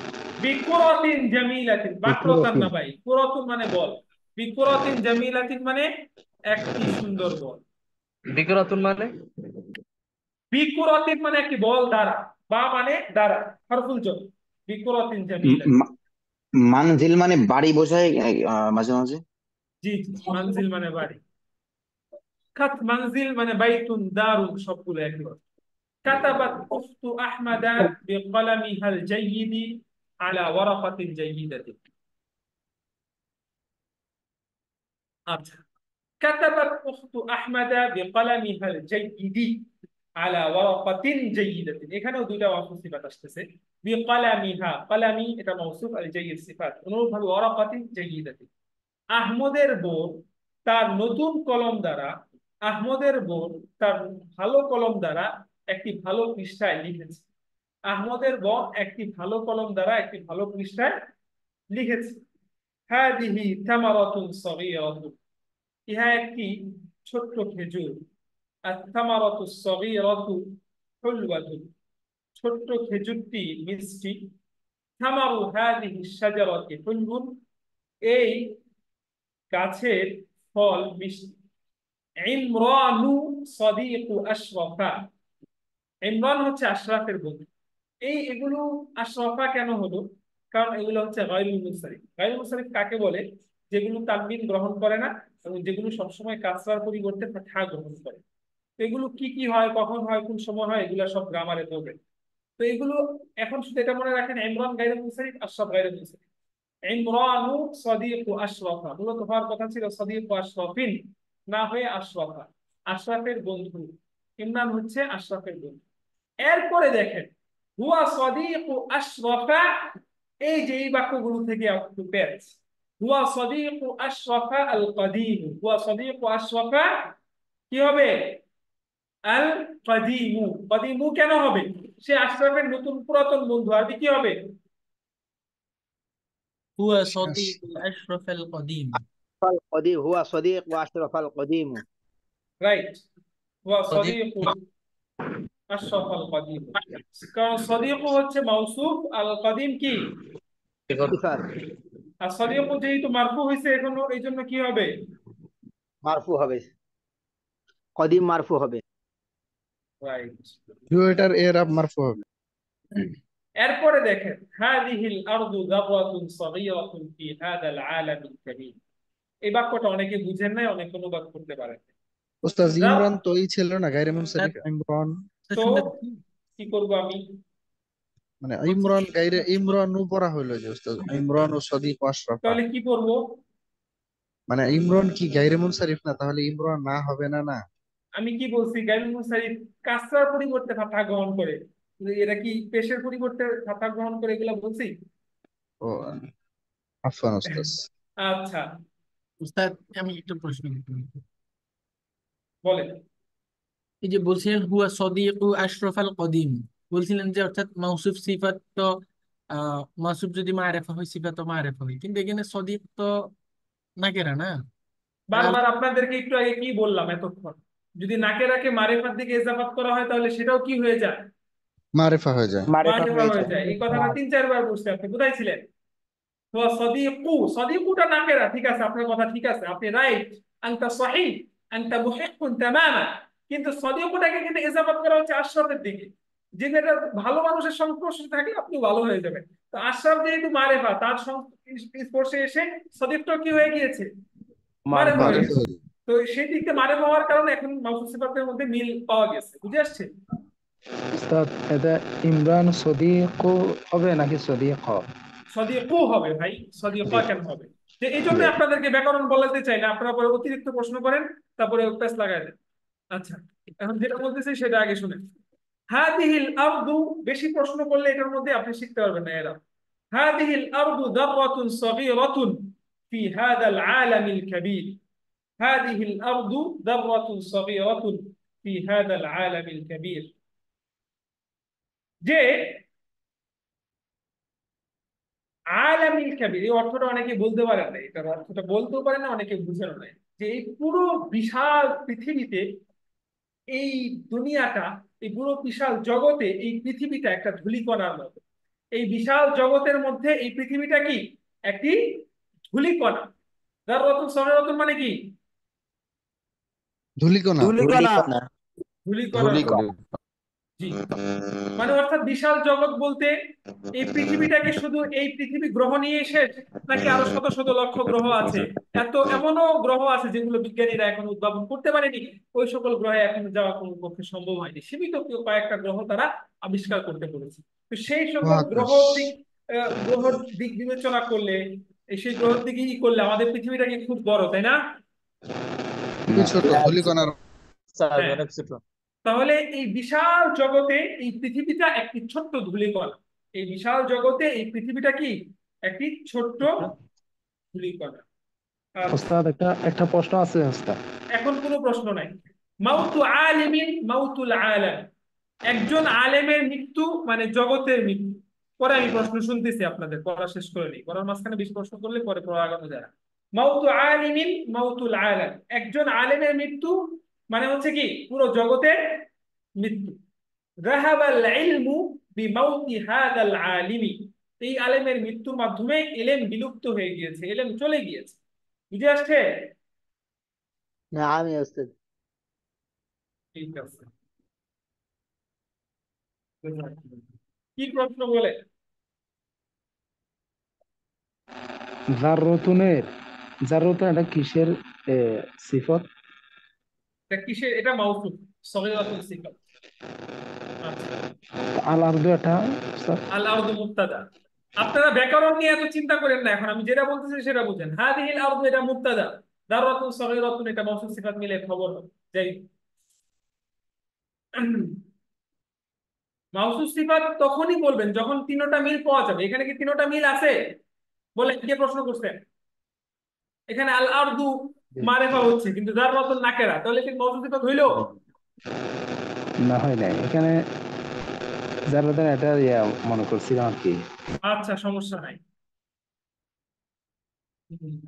[SPEAKER 1] বিকুরাতিন জামিলাতিন বাকরাতান না ভাই কুরাতুন মানে বল বিকুরাতিন জামিলাতিন মানে একটি সুন্দর বল
[SPEAKER 3] বিকরাতুন মানে
[SPEAKER 1] বিকুরাতিন মানে একটি বল দ্বারা বা মানে দ্বারা হরফুল জর বিকুরাতিন জামিলাতিন
[SPEAKER 4] মা- মানজিল মানে বাড়ি বোঝায় মাঝে মাঝে।
[SPEAKER 1] জি জি মানজিল মানে বাড়ি খাত মানজিল মানে বাইতুন দারুন সবগুলো একই অর্থ كتبت أخت أحمد بقلمها الجيد على ورقة جيدة আচ্ছা كتبت أخت أحمد بقلمها الجيد على ورقة جيدة এখানেও দুইটা ওয়াসফ সিফাত আসতেছে বিকলামিহা কলামি এটা মওসুফ আল জাইয়িদ সিফাত অনুরূপভাবে ওয়ারাকাতিন জাইয়িদাতিন আহমদের বোন তার নতুন কলম দ্বারা আহমদের বোন তার ভালো কলম দ্বারা একটি ভালো পৃষ্ঠায় লিখেছে আহমদের বোন একটি ভালো কলম দ্বারা একটি ভালো পৃষ্ঠায় লিখেছে হাদিহি থামারাতুন সগীরাতুন ইহা একটি ছোট্ট খেজুর আর থামারাতু সগীরাতু হুলওয়াতুন ছোট্ট খেজুরটি মিষ্টি থামারু হাদিহি শাজারাতি হুলবুন এই গাছের ফল মিষ্টি ইমরানু সাদিকু আশরাফা ইমরান হচ্ছে আশরাফের বন্ধু এগুলো আশরাফা কেন হলো কারণ এগুলো হচ্ছে গায়রুল মুনসারিফ গায়রুল মুনসারিফ কাকে বলে যেগুলো তানবিন গ্রহণ করে না এবং যেগুলো সবসময় কাসরার পরিবর্তে ফাতহা গ্রহণ করে তো এগুলো কি কি হয় কখন হয় কোন সময় হয় এগুলো সব গ্রামারে পড়বে তো এগুলো এখন শুধু এটা মনে রাখেন ইমরান গায়রুল মুনসারিফ আশরাফ গায়রুল মুনসারিফ ইমরানু সাদিকু আশরাফা মূলত হওয়ার কথা ছিল সাদিকু আশরাফিন না হয়ে আশরাফা আশরাফের বন্ধু ইমরান হচ্ছে আশরাফের বন্ধু এরপরে দেখেন হুয়া সাদিকু আশরাফা এই যে এই বাক্যগুলো থেকে একটু পেঁচ হুয়া সাদিকু আশরাফা আল কাদিম হুয়া সাদিকু আশরাফা কি হবে আল কাদিমু কাদিমু কেন হবে সে আশরাফের নতুন পুরাতন বন্ধু আরবি কি হবে
[SPEAKER 6] هو صديق أشرف القديم
[SPEAKER 2] القديم هو صديق وأشرف القديم
[SPEAKER 1] রাইট হুয়া
[SPEAKER 6] صديق
[SPEAKER 1] সাদিকু আশরাফ আল কাদিম কারণ সাদিকু হচ্ছে মাউসুফ আল কাদিম কি
[SPEAKER 2] صفات
[SPEAKER 1] আর সাদিকু যেহেতু মারফু হয়েছে এখন এই জন্য কি হবে
[SPEAKER 2] মারফু হবে, কদিম মারফু হবে।
[SPEAKER 1] রাইট
[SPEAKER 3] এটার এরাব মারফু হবে।
[SPEAKER 1] এরপরে দেখেন হাদিহিল আরদু যাররাতুন সাগীরাতুন ফি হাদাল আলামিল কাবীর এই বাক্যটা অনেকে বুঝেন নাই অনেকে অনুবাদ করতে পারেন
[SPEAKER 3] উস্তাদ
[SPEAKER 1] যা
[SPEAKER 3] ইমরান তো এই ছিল না গায়রে মুনসারিফ ইমরান
[SPEAKER 1] তো কি করব আমি
[SPEAKER 3] মানে ইমরান গায়রে ইমরানও পড়া হইলো যে উস্তাদ ইমরান ও সাদিক ও আশরাফা
[SPEAKER 1] তাহলে কি করব
[SPEAKER 3] মানে ইমরান কি গায়রে মুনসারিফ না তাহলে ইমরান না হবে না না
[SPEAKER 1] আমি কি বলছি গায়রুল মুনসারিফ কাসরার পরিবর্তে ফাতহা গ্রহণ করে এটা কি পেশের পরিবর্তে ফাতহা গ্রহণ করে এগুলা বলছি
[SPEAKER 3] ও আফওয়ান উস্তাদ
[SPEAKER 1] আচ্ছা
[SPEAKER 6] উস্তাদ আমি একটা প্রশ্ন করি।
[SPEAKER 1] বলেন
[SPEAKER 6] এই যে বলছিলেন হুয়া সদিকু আশরাফ আল কদিম বলছিলেন যে অর্থাৎ মাউসুফ সিফাত তো মাউসুফ যদি মারেফা হয় সিফাত তো মারেফা হয় কিন্তু এখানে সদিক তো নাকেরা না তাহলে
[SPEAKER 1] বারবার আপনাদেরকে একটু আগে কি বললাম এতক্ষণ যদি নাকেরাকে মারিফার দিকে ইজাফাত করা হয় তাহলে সেটাও কি হয়ে যায়
[SPEAKER 3] মারেফা হয়ে যায়
[SPEAKER 2] মারেফা
[SPEAKER 1] মারিফা
[SPEAKER 2] হয়ে
[SPEAKER 1] হয়ে যায় এই কথাটা 3-4 বার বলছি আপনি কোথায় ছিলেন তো সাদিকু সাদিকুটা নাকেরা ঠিক আছে আপনার কথা ঠিক আছে আপনি রাইট আনতা সহিহ আনতা মুহিক্কুন তামামা কিন্তু সাদিকুটাকে কিন্তু ইজাফাত করা হচ্ছে আশরাফের দিকে যেটা ভালো মানুষের সংস্পর্শে থাকলে আপনি ভালো হয়ে যাবেন তো আশরাফ যেহেতু মারিফা তার সংস্পর্শে এসে সাদিকটা কি হয়ে গিয়েছে মারিফা হয়ে
[SPEAKER 3] মারেফা
[SPEAKER 1] গেছে
[SPEAKER 3] হয়ে যায়
[SPEAKER 1] তো সেই দিক থেকে মারিফা হওয়ার কারণে এখন মাউসুফ সিফাতের মধ্যে মিল পাওয়া গেছে বুঝে আসছে
[SPEAKER 5] উস্তাদ এটা ইমরান সদিক হবে নাকি সদিক?
[SPEAKER 1] সদিকু হবে ভাই সদিকা কেন হবে যে এই জন্য আপনাদেরকে ব্যাকরণ বলাতে চাই না আপনারা পরে অতিরিক্ত প্রশ্ন করেন তারপরে পেস লাগাই দেন আচ্ছা এখন যেটা বলতেছি সেটা আগে শুনেন হাদিহিল আরদু বেশি প্রশ্ন করলে এটার মধ্যে আপনি শিখতে পারবেন না এরা هذه الأرض ذرة صغيرة في هذا العالم الكبير هذه الأرض ذرة صغيرة في هذا العالم الكبير যে আলামিল কবির এই অর্থটা অনেকে বলতে পারেন না, এটার অর্থটা বলতেও পারেন না, অনেকে বুঝেন না যে এই পুরো বিশাল পৃথিবীতে, এই দুনিয়াটা, এই পুরো বিশাল জগতে এই পৃথিবীটা একটা ধূলিকণার মতো। এই বিশাল জগতের মধ্যে এই পৃথিবীটা কি একটি ধূলিকণা। যার সগীরাতুন মানে কি?
[SPEAKER 3] ধূলিকণা।
[SPEAKER 7] ধূলিকণা।
[SPEAKER 1] ধূলিকণার মতো। জি, মানে অর্থাৎ বিশাল জগৎ বলতে এই পৃথিবীটাকে শুধু এই পৃথিবী গ্রহ নিয়ে শেষ, নাকি আরো শত শত লক্ষ গ্রহ আছে? এমনও গ্রহ আছে যেগুলো বিজ্ঞানীরা এখন উদ্ভাবন করতে পারেনি, ওই সকল গ্রহে এখন যাওয়া কোনো পক্ষে সম্ভব হয়নি। সীমিত কয়েকটা গ্রহ তারা আবিষ্কার করতে পেরেছে। তো সেই সকল
[SPEAKER 3] মহাকাশ।
[SPEAKER 1] গ্রহর দিক বিবেচনা করলে, সেই গ্রহের দিকে ই করলে আমাদের পৃথিবীটাকে খুব বড়, তাই না?
[SPEAKER 3] খুবই ছোট ধূলিকণার।
[SPEAKER 7] স্যার
[SPEAKER 1] হ্যাঁ।
[SPEAKER 7] অনেক ছোট।
[SPEAKER 1] তাহলে এই বিশাল জগতে এই পৃথিবীটা একটি ছোট্ট ধূলিকণা। এই বিশাল জগতে এই পৃথিবীটা কি একটি ছোট্ট ধূলিকণা।
[SPEAKER 5] ওস্তাদ একটা প্রশ্ন আছে ওস্তাদ।
[SPEAKER 1] এখন কোনো প্রশ্ন নাই। মাউতু আলিমিন মাউতুল আলাম, একজন আলেমের মৃত্যু মানে জগতের মৃত্যু। পরে আমি প্রশ্ন শুনতেছি আপনাদের, পড়া শেষ করে নিই, পড়ার মাঝখানে বেশি প্রশ্ন করলে পরে পড়া আগানো যায় না। মাউতু আলিমিন মাউতুল আলাম, একজন আলেমের মৃত্যু মানে হচ্ছে কি পুরো জগতের মৃত্যু। যাহাবাল ইলমু বিমাউতি হাদাল আলিমি, এই আলেমের মৃত্যুর মাধ্যমে এলেম বিলুপ্ত হয়ে গিয়েছে, এলেম চলে গিয়েছে। বুঝে আসছে?
[SPEAKER 2] نعم يا أستاذ.
[SPEAKER 1] ঠিক আছে, কি প্রশ্ন বলে?
[SPEAKER 5] জাররতুনের জাররতুন এটা কিসের সিফত?
[SPEAKER 1] এটা কিসের? এটা মাউসুফ, সগীরাতুন সিফাত। আচ্ছা,
[SPEAKER 5] আল আরদু এটা স্যার।
[SPEAKER 1] আল আরদু মুবতাদা। আপনারা ব্যাকরণ নিয়ে এত চিন্তা করেন না, এখন আমি যেটা বলতেছি সেটা বুঝেন। হাদিহিল আরদু এটা মুবতাদা, দাররাতুন সগীরাতুন এটা মাউসুফ সিফাত মিলে খবর হবে। যাই মাউসুফ সিফাত তখনই বলবেন যখন তিনটা মিল পাওয়া যাবে। এখানে কি তিনটা মিল আছে? বলেন, কে প্রশ্ন করছেন? এখানে আল আরদু মারিফা হচ্ছে কিন্তু দাররাতুন নাকেরা, তাহলে কি মাউসুফ সিফাত হইলো?
[SPEAKER 5] না হয় নাই এখানে জাররতুন এটা মনে করছিলাম আর কি।
[SPEAKER 1] আচ্ছা, সমস্যা নাই।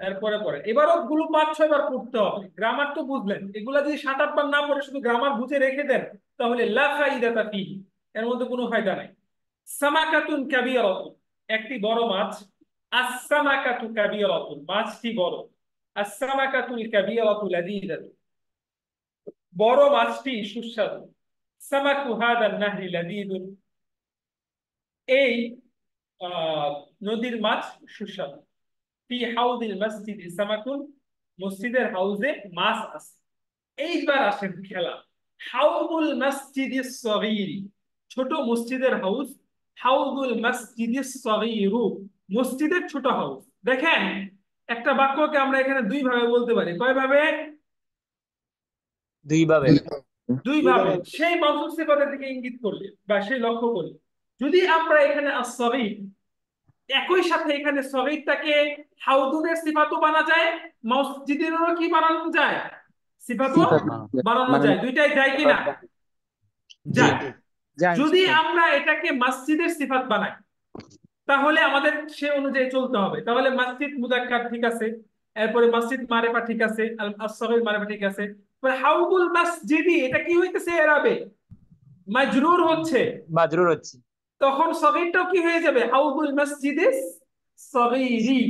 [SPEAKER 1] এরপরে পরে এবারও গুলো 5-6 বার পড়তে হবে। গ্রামার তো বুঝলেন, এগুলা যদি 7-8 বার না পড়ে শুধু গ্রামার বুঝে রেখে দেন তাহলে লা ফাইদাতা ফিহি, এর মধ্যে কোনো ফায়দা নাই। সামাকাতুন কাবীরাতুন, একটি বড় মাছ। আস-সামাকাতু কাবীরাতুন, মাছটি বড়। আস-সামাকাতুল কাবীরাতু লাযীযাতুন, বড় মাছটি সুস্বাদু। সামাকু হাদান নাহরি লাযীযুন, এই নদীর মাছ সুস্বাদু। ফি হাউদিল মসজিদি সামাকুন, মসজিদের হাউজে মাছ আছে। এইবার আসেন খেলা। হাউদুল মসজিদিস সগীরি, ছোট মসজিদের হাউস। হাউদুল মসজিদিস সগীরু, মসজিদের ছোট হাউস। দেখেন, একটা বাক্যকে আমরা এখানে দুই ভাবে বলতে পারি। কয় ভাবে?
[SPEAKER 7] দুইভাবে।
[SPEAKER 1] দুই ভাবে। সেই মাউসুফ সিফাতের দিকে ইঙ্গিত করলে বা সেই লক্ষ্য করলে, যদি আমরা এখানে আস-সগীর, একই সাথে এখানে সগীরটাকে হাউদুনের সিফাতও বানা যায়, মসজিদেরও কি বানানো যায়, সিফাতও বানানো যায়। দুইটাই যায় কিনা? যায়। যদি আমরা এটাকে মসজিদের সিফাত বানাই তাহলে আমাদের সে অনুযায়ী চলতে হবে। তাহলে মসজিদ মুযাক্কার ঠিক আছে, এরপরে মসজিদ মারিফা ঠিক আছে, আস-সগীর মারিফা ঠিক আছে। হাউদুল মসজিদি এটা কি হইতেছে এরাবে? মাজরুর হচ্ছে,
[SPEAKER 7] মাজরুর হচ্ছে।
[SPEAKER 1] তখন সগীরটাও কি হয়ে যাবে? হাউদুল মসজিদিস সগীরি,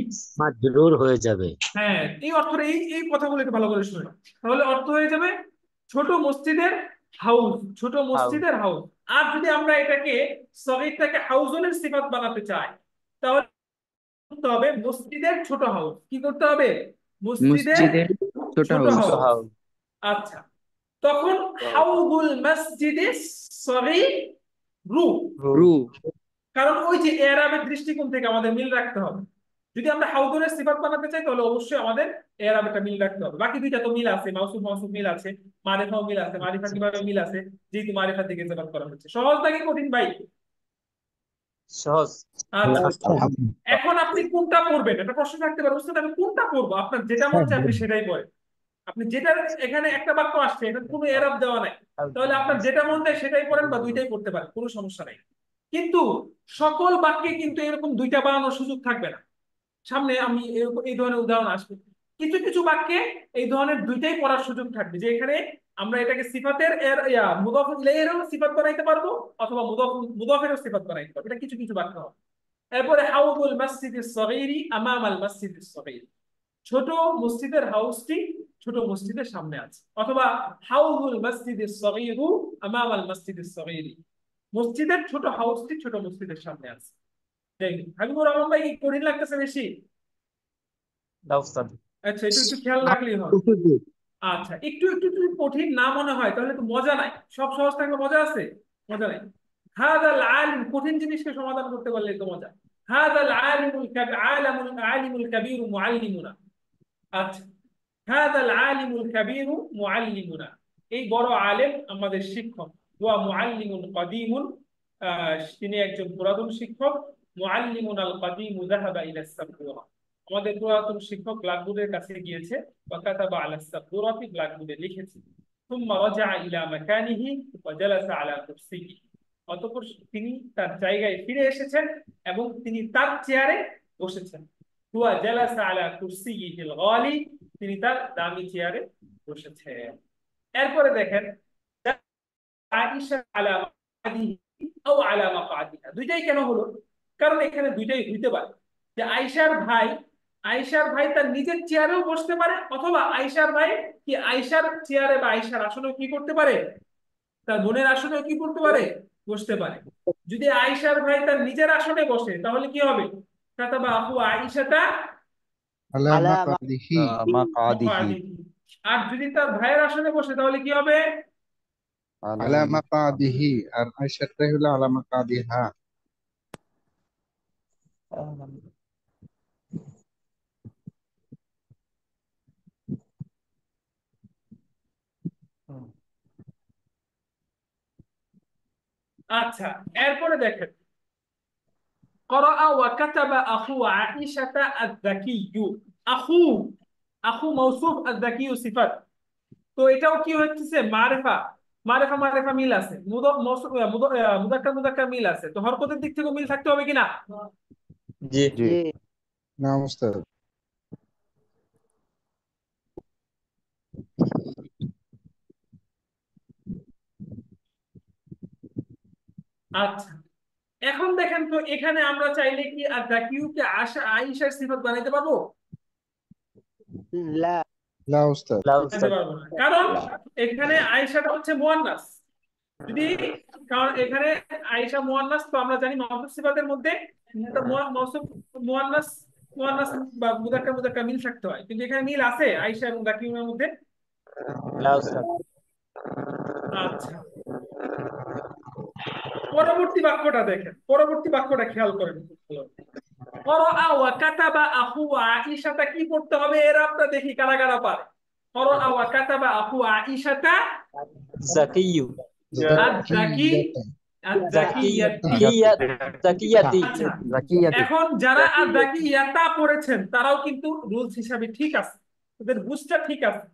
[SPEAKER 8] মাজরুর হয়ে যাবে।
[SPEAKER 1] হ্যাঁ, এই অর্থটা, এই কথাগুলো একটু ভালো করে শুনুন। তাহলে অর্থ হয়ে যাবে ছোট মসজিদের হাউস, ছোট মসজিদের হাউস। আর যদি আমরা এটাকে সগীরটাকে হাউজনের সিফাত বানাতে চাই তাহলে করতে হবে মসজিদের ছোট হাউস। কি করতে হবে? মসজিদের ছোট হাউস। আচ্ছা, তখন হাউদুল মসজিদিস সগীরু, কারণ ওই যে এরাবের দৃষ্টিকোণ থেকে আমাদের মিল রাখতে হবে। যদি আমরা হাউদুনের সিফাত বানাতে চাই তাহলে অবশ্যই আমাদের এরাবেটা মিল রাখতে হবে। বাকি দুইটা তো মিল আছে, মাউসুফ মাউসুফ মিল আছে, মারিফাও মিল আছে। মারিফা কিভাবে মিল আছে? যেহেতু মারিফার দিকে সিফাত করা হচ্ছে। সহজ নাকি কঠিন ভাই?
[SPEAKER 7] সহজ।
[SPEAKER 1] আচ্ছা এখন আপনি কোনটা পড়বেন এটা প্রশ্ন থাকতে পারে, উস্তাদ আমি কোনটা পড়বো? আপনার যেটা মন চায় আপনি সেটাই পড়েন। আপনি যেটা, এখানে একটা বাক্য আসছে, এখানে কোনো এরাব দেওয়া নাই, তাহলে আপনার যেটা মন চায় সেটাই পড়েন বা দুইটাই পড়তে পারেন, কোনো সমস্যা নাই। কিন্তু সকল বাক্যে কিন্তু এরকম দুইটা বানানোর সুযোগ থাকবে না। সামনে আমি এই ধরনের উদাহরণ আসবে, কিছু কিছু বাক্যে এই ধরনের দুইটাই পড়ার সুযোগ থাকবে, যে এখানে আমরা এটাকে সিফাতের এর মুদাফ ইলাইহিরও সিফাত বানাইতে পারবো অথবা মুদাফেরও সিফাত বানাইতে পারবো, এটা কিছু কিছু বাক্য হবে। এরপরে হাউদুল মসজিদিস সগীরি আমামাল মসজিদিস সগীরি, ছোট মসজিদের হাউসটি ছোট মসজিদের সামনে আছে, অথবা হাউদুল মসজিদিস সগীরু আমামাল মসজিদিস সগীরি, মসজিদের ছোট হাউসটি ছোট মসজিদের সামনে আছে। হাবিবুর রহমান ভাই কঠিন লাগতেছে বেশি?
[SPEAKER 7] না উস্তাদ।
[SPEAKER 1] আচ্ছা একটু একটু খেয়াল রাখলেই হবে। আচ্ছা একটু একটু যদি কঠিন না মনে হয় তাহলে তো মজা নাই, সব সহজ থাকলে মজা আছে? মজা নাই। হাদাল আলিম, কঠিন জিনিসকে সমাধান করতে পারলে তো মজা। হাদাল আলিমুল কাবীর মুআল্লিমুনা। আচ্ছা হাদাল আলিমুল কাবীর মুআল্লিমুনা, এই বড় আলেম আমাদের শিক্ষক। ওয়া মুআল্লিমুন কাদীমুন, তিনি একজন পুরাতন শিক্ষক। মুআল্লিমুন আল কাদীমু যাহাবা ইলা সাবুরা, আমাদের পুরাতন শিক্ষক ব্ল্যাকবোর্ডের কাছে গিয়েছে। ওয়া কাতাবা আলা সাবুরাতি, ব্ল্যাকবোর্ডে লিখেছে। সুম্মা রাজা ইলা মাকানিহি ওয়া জালাসা আলা কুরসিহি, অতঃপর তিনি তার জায়গায় ফিরে এসেছেন এবং তিনি তার চেয়ারে বসেছেন। ওয়া জালাসা আলা কুরসিহিল গালি, তিনি তার দামি চেয়ারে বসেছেন। এরপরে দেখেন আয়েশা আলা মাকাদিহি আও আলা মাকাদিহা, দুইটাই কেন হলো? কারণ এখানে দুইটাই হইতে পারে, যে আয়েশার ভাই তার নিজের চেয়ারেও বসতে পারে, অথবা আয়েশার ভাই কি আয়েশার চেয়ারে বা আয়েশার আসনেও কি করতে পারে, তার বোনের আসনেও কি করতে পারে, বসতে পারে। যদি আয়েশার ভাই তার নিজের আসনে বসে তাহলে কি হবে? কাতাবা আবু আয়েশাতা
[SPEAKER 3] আলা
[SPEAKER 2] আলা
[SPEAKER 3] মাকাদিহি
[SPEAKER 5] মাকাদিহি
[SPEAKER 1] মাকাদিহি। আর যদি তার ভাইয়ের আসনে বসে তাহলে কি হবে?
[SPEAKER 3] আলা মাকাদিহি, আর আয়েশাটাই হলো আলা মাকাদিহা।
[SPEAKER 1] আচ্ছা এরপরে দেখেন قرأ وكتب أخو عائشة الذكي। أخو أخو موصوف الذكي صفات, তো এটাও কি হচ্ছে মারিফা। মারিফা মারিফা মিল আছে, মুদাক্কার মুদাক্কার মিল আছে, তো হরকতের দিক থেকে মিল থাকতে হবে কিনা?
[SPEAKER 7] জি।
[SPEAKER 5] জি
[SPEAKER 2] জি
[SPEAKER 3] না উস্তাদ।
[SPEAKER 1] আচ্ছা এখন দেখেন তো, এখানে আমরা চাইলে কি আর জাকিউকে আয়েশার সিফাত বানাইতে পারবো?
[SPEAKER 2] লা
[SPEAKER 3] লা উস্তাদ।
[SPEAKER 7] না
[SPEAKER 1] বানাইতে
[SPEAKER 7] উস্তাদ।
[SPEAKER 1] পারবো না, কারণ এখানে আয়েশাটা হচ্ছে মুয়ান্নাস। যদি, কারণ এখানে আয়েশা মুয়ান্নাস, তো আমরা জানি মাওসুফ সিফাতের মধ্যে মাওসুফ মুয়ান্নাস মুয়ান্নাস বা মুযাক্কার মুযাক্কার মিল থাকতে হয়, কিন্তু এখানে মিল আছে আয়েশা এবং জাকিউর মধ্যে।
[SPEAKER 7] না উস্তাদ।
[SPEAKER 1] আচ্ছা পরবর্তী বাক্যটা দেখেন, পরবর্তী বাক্যটা খেয়াল করেন খুব ভালো। করাআ ওয়া কাতাবা আখু আয়েশাটা কি পড়তে হবে, এর আমরা দেখি কারা কারা পারে। করাআ ওয়া কাতাবা আখু আয়েশাটা
[SPEAKER 7] জাকিয়ু।
[SPEAKER 1] আয-যাকি আয-যাকিয়াতি।
[SPEAKER 7] জাকিয়াতি।
[SPEAKER 1] আচ্ছা
[SPEAKER 5] জাকিয়াতি
[SPEAKER 1] এখন যারা আয-যাকিয়াতা পড়েছেন তারাও কিন্তু রুলস হিসাবে ঠিক আছে, ওদের বুঝটা ঠিক আছে।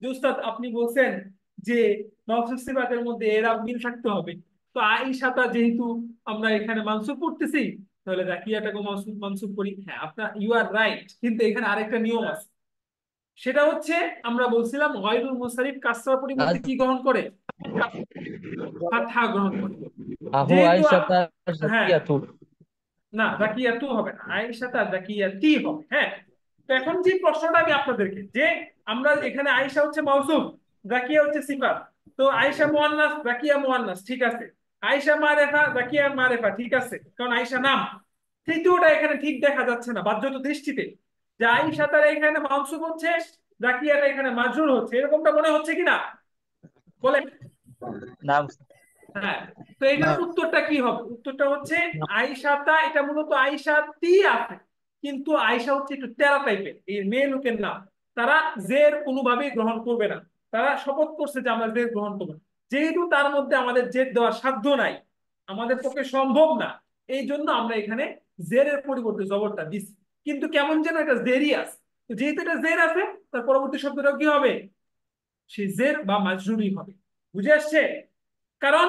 [SPEAKER 1] যে উস্তাদ আপনি বলছেন যে মাওসুফ সিফাতের মধ্যে এরাব মিল থাকতে হবে, তো আয়েশাটা যেহেতু আমরা এখানে মানসুব করতেছি, তাহলে জাকিয়াটাকে মানসুব করি। হ্যাঁ আপনার ইউ আর রাইট, কিন্তু এখানে আরেকটা নিয়ম আছে, সেটা হচ্ছে আমরা বলছিলাম গায়রুল মুনসারিফ কাসরার পরিবর্তে কি গ্রহণ করে? ফাতহা গ্রহণ করে।
[SPEAKER 7] আহু
[SPEAKER 1] যেহেতু
[SPEAKER 7] আয়েশাতা
[SPEAKER 1] হ্যাঁ
[SPEAKER 7] জাকিয়াতু।
[SPEAKER 1] না জাকিয়াতু হবে না, আয়েশাতা জাকিয়াতি হবে। হ্যাঁ তো এখন যে প্রশ্নটা আমি আপনাদেরকে, যে আমরা এখানে আয়েশা হচ্ছে মাউসুফ, জাকিয়া হচ্ছে সিফাত, তো আয়েশা মুয়ান্নাস জাকিয়া মুয়ান্নাস ঠিক আছে, আয়েশা মারেফা জাকিয়া মারেফা ঠিক আছে, কারণ আয়েশা নাম। তৃতীয়টা এখানে ঠিক দেখা যাচ্ছে না বাহ্যত দৃষ্টিতে, যে আয়েশা তার এখানে মাউসুফ হচ্ছে, জাকিয়াটা এখানে মাজরুর হচ্ছে, এরকমটা মনে হচ্ছে কিনা বলেন?
[SPEAKER 7] না
[SPEAKER 1] হ্যাঁ তো
[SPEAKER 3] না
[SPEAKER 1] এটার উত্তরটা কি হবে? উত্তরটা হচ্ছে আয়েশাতা, এটা মূলত আয়েশাতি আছে, কিন্তু আয়েশা হচ্ছে একটু তেরা টাইপের, এই মেয়ে লোকের নাম, তারা জের কোনোভাবেই গ্রহণ করবে না, তারা শপথ করছে যে আমরা জের গ্রহণ করবো না। যেহেতু তার মধ্যে আমাদের জেদ দেওয়ার সাধ্য নাই, আমাদের পক্ষে সম্ভব না, এই জন্য আমরা এখানে জেরের পরিবর্তে জবরটা দিচ্ছি, কিন্তু কেমন যেন এটা জেরই আছে। তো যেহেতু এটা জের আছে, তার পরবর্তী শব্দটাও কি হবে, সে জের বা মাজরুরই হবে। বুঝে আসছে? কারণ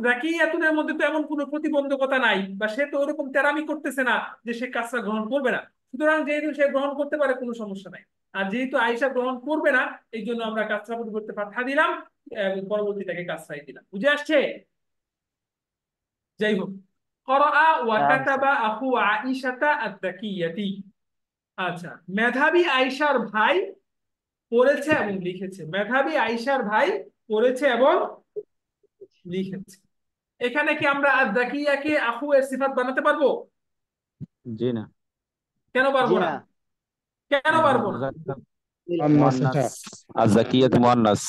[SPEAKER 1] জাকিয়াতুনের মধ্যে তো এমন কোনো প্রতিবন্ধকতা নাই, বা সে তো ওরকম তেরামি করতেছে না যে সে কাজটা গ্রহণ করবে না। সুতরাং যেহেতু সে গ্রহণ করতে পারে, কোনো সমস্যা নাই। আর যেহেতু আয়েশা গ্রহণ করবে না, এই জন্য আমরা কাজটা পরিবর্তে ফাতহা দিলাম এবং পরবর্তীটাকে কাজরাই দিলাম। বুঝে আসছে? যাই হোক, করাআ ওয়া
[SPEAKER 7] নাম
[SPEAKER 1] কাতাবা আখু আইশাতা আদ-দাকিয়াতি। আচ্ছা, মেধাবী আয়েশার ভাই পড়েছে এবং লিখেছে। মেধাবী আয়েশার ভাই পড়েছে এবং লিখেছে। এখানে কি আমরা আদ-দাকিয়াকে আখু এর সিফাত বানাতে পারবো?
[SPEAKER 8] জি না।
[SPEAKER 1] কেন পারবো
[SPEAKER 2] জি
[SPEAKER 1] না?
[SPEAKER 2] না।
[SPEAKER 1] কেন পারবো না?
[SPEAKER 8] মুজাক্কার
[SPEAKER 5] মুয়ান্নাস
[SPEAKER 8] মুয়ান্নাস,
[SPEAKER 5] এটা
[SPEAKER 8] আযাকিয়াত মুয়ান্নাস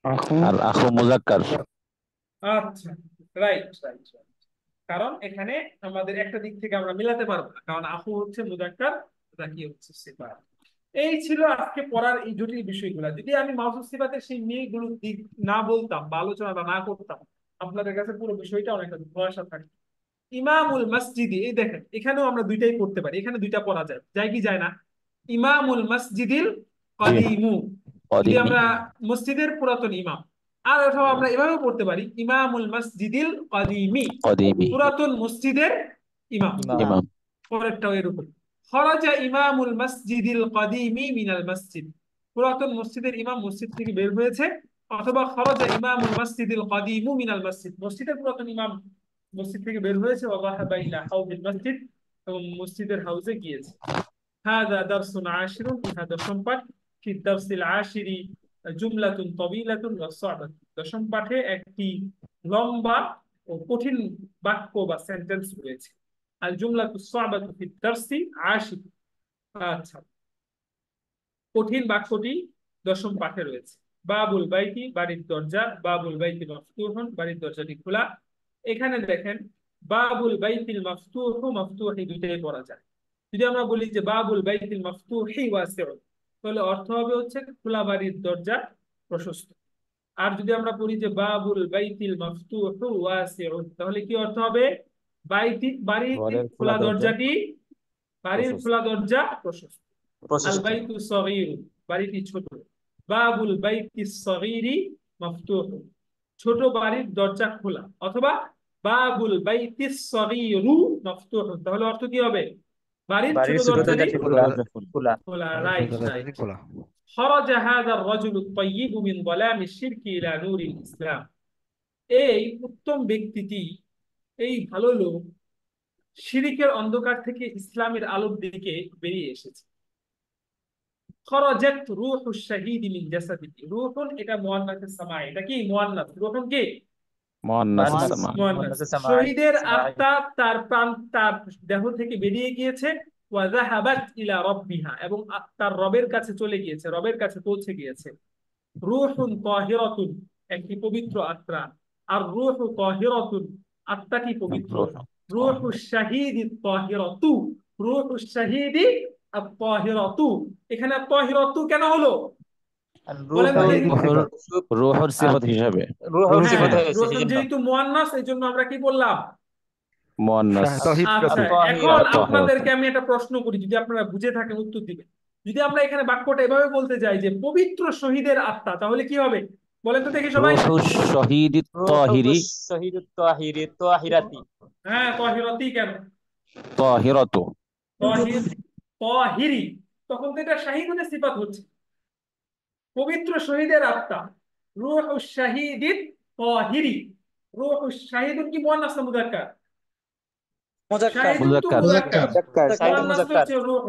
[SPEAKER 5] আখু
[SPEAKER 8] আর আখু মুজাক্কার।
[SPEAKER 1] আচ্ছা, রাইট রাইট। কারণ এখানে আমাদের একটা দিক থেকে আমরা মিলাতে পারবো না, কারণ আখু হচ্ছে মুজাক্কার, জাকিয়া হচ্ছে সিফাত। এই ছিল আজকে পড়ার এই জটিল বিষয়গুলো। যদি আমি মাউসুফ সিফাতের সেই মেয়েগুলো দিক না বলতাম বা আলোচনাটা না করতাম, আপনাদের কাছে পুরো বিষয়টা অনেকটা ধোঁয়াশা থাকতো। ইমামুল মসজিদি, এই দেখেন এখানেও আমরা দুইটাই পড়তে পারি, এখানে দুইটা পড়া যায়, যায় কি যায় না? ইমামুল মসজিদিল
[SPEAKER 8] জি,
[SPEAKER 1] কাদিমু, যদি
[SPEAKER 8] কদিমি
[SPEAKER 1] আমরা মসজিদের পুরাতন ইমাম। আর অথবা আমরা এভাবেও পড়তে পারি ইমামুল মসজিদিল কাদিমি,
[SPEAKER 8] কদিমি
[SPEAKER 1] পুরাতন মসজিদের ইমাম।
[SPEAKER 7] ইমাম।
[SPEAKER 8] ইমাম।
[SPEAKER 1] পরেরটাও এরকম, খরাজা ইমামুল মসজিদিল কাদিমি মিনাল মসজিদ, পুরাতন মসজিদের ইমাম মসজিদ থেকে বের হয়েছে। অথবা খরাজা ইমামুল মসজিদিল কাদিমু মিনাল মসজিদ, মসজিদের পুরাতন ইমাম মসজিদ থেকে বের হয়েছে। ওয়া যাহাবা ইলা হাউজিল মসজিদ, এবং মসজিদের হাউজে গিয়েছে। হাদা দারসুন আশিরুন, ইহা দশম পাঠ। ফি দারসিল আশিরি জুমলাতুন তাবিলাতুন ওয়া সা'বাতুন, দশম পাঠে একটি লম্বা ও কঠিন বাক্য বা সেন্টেন্স রয়েছে। আল জুমলাতু সা'বাতু ফি দারসি আশির। আচ্ছা, কঠিন বাক্যটি দশম পাঠে রয়েছে। বাবুল বাইতি, বাড়ির দরজা। বাবুল বাইতি মাফতুহুন, বাড়ির দরজাটি খোলা। এখানে দেখেন, বাবুল বাইতিল মাফতুহু, মাফতুহি দুইটাই পড়া যায়। যদি আমরা বলি যে বাবুল বাইতিল মাফতুহি ওয়াসিউন, তাহলে অর্থ হবে হচ্ছে খোলা বাড়ির দরজা প্রশস্ত। আর যদি আমরা বলি যে বাবুল বাইতিল মাফতুহু ওয়াসিউন, তাহলে কি অর্থ হবে? বাড়ির
[SPEAKER 7] ঘরের খোলা
[SPEAKER 1] খোলা
[SPEAKER 7] দরজা
[SPEAKER 1] দরজাটি, বাড়ির
[SPEAKER 7] প্রশস্ত।
[SPEAKER 1] খোলা দরজা প্রশস্ত। আল
[SPEAKER 7] প্রশস্ত।
[SPEAKER 1] বাইতু সগীর, বাড়িটি ছোট। বাবুল বাইতি সগীরি মাফতুহ, ছোট বাড়ির দরজা খোলা। অথবা বাবুল বাইতি সগীরু মাফতুহ, তাহলে অর্থ কি হবে? বাড়ির ছোট
[SPEAKER 7] বাড়ির ছোট
[SPEAKER 1] দরজাটি
[SPEAKER 7] দরজাটি
[SPEAKER 3] ছোট
[SPEAKER 7] খোলা
[SPEAKER 3] দরজা
[SPEAKER 7] খোলা।
[SPEAKER 1] খোলা।
[SPEAKER 3] বাড়ির ছোট
[SPEAKER 1] রাইট
[SPEAKER 3] দরজাটি
[SPEAKER 1] রাইট।
[SPEAKER 3] খোলা।
[SPEAKER 1] খরাজা হাযার রাজুলুত তাইয়্যিবু মিন যালামিশ শিরকি ইলা নূরিল ইসলাম, এই উত্তম ব্যক্তিটি, এই ভালো লোক শিরিকের অন্ধকার থেকে ইসলামের আলোর দিকে বেরিয়ে এসেছে। খরাজাত রূহুশ শাহীদি মিন জাসাদিহি, রূহুন এটা মুয়ান্নাসের সামাই, এটা কি মুয়ান্নাস? রূহুন কি
[SPEAKER 8] মুয়ান্নাস
[SPEAKER 7] মুয়ান্নাস।
[SPEAKER 8] সামা।
[SPEAKER 1] মুয়ান্নাস।
[SPEAKER 7] মুয়ান্নাসে সামাই।
[SPEAKER 1] শহীদের
[SPEAKER 7] সামাই।
[SPEAKER 1] আত্মা তার প্রাণ, তার দেহ থেকে বেরিয়ে গিয়েছে। ওয়া যাহাবাত ইলা রাব্বিহা, এবং তার রবের কাছে চলে গিয়েছে, রবের কাছে পৌঁছে গিয়েছে। রূহুন তাহিরাতুন, একটি পবিত্র আত্মা। আর রূহু তাহিরাতুন, আত্মাটি পবিত্র। রূহু শাহীদি তাহিরাতু, রূহু শাহীদি আত-তাহিরাতু। এখানে তাহিরাতু কেন হলো বলেন তো দেখি?
[SPEAKER 8] রূহুর সিফাত হিসাবে
[SPEAKER 7] রূহুর
[SPEAKER 1] হ্যাঁ,
[SPEAKER 7] সিফাত হয়েছে
[SPEAKER 1] রূহ
[SPEAKER 7] সেজন্য।
[SPEAKER 1] যেহেতু মুয়ান্নাস, এই জন্য আমরা কি বললাম?
[SPEAKER 8] মুয়ান্নাস।
[SPEAKER 3] তহিদ
[SPEAKER 1] আচ্ছা, এখন
[SPEAKER 7] আত-তাহিরাতু।
[SPEAKER 1] আপনাদেরকে আমি একটা প্রশ্ন করি, যদি আপনারা বুঝে থাকেন উত্তর দিবেন। যদি আমরা এখানে বাক্যটা এভাবে বলতে যাই যে পবিত্র শহীদের আত্মা, তাহলে কি হবে বলেন তো দেখি সবাই?
[SPEAKER 8] রূহুশ শহীদিত তাহিরি
[SPEAKER 7] রূহুশ শহীদুত তাহিরি তাহিরাতি।
[SPEAKER 1] হ্যাঁ, তাহিরাতি কেন?
[SPEAKER 8] তাহিরাতু।
[SPEAKER 1] তাহির, তাহিরি, তখন তো এটা শাহীদের সিফাত হচ্ছে, পবিত্র শহীদের আত্মা। রূহুশ শাহীদিত তাহিরি, রূহুশ শাহীদুন কি মুয়ান্নাস না মুযাক্কার? শাহীদুন তো
[SPEAKER 8] মুযাক্কার।
[SPEAKER 1] মুযাক্কার,
[SPEAKER 7] মুযাক্কার, শাহীদুল
[SPEAKER 1] মুয়ান্নাস তো
[SPEAKER 7] মুযাক্কার।
[SPEAKER 1] হচ্ছে রূহ।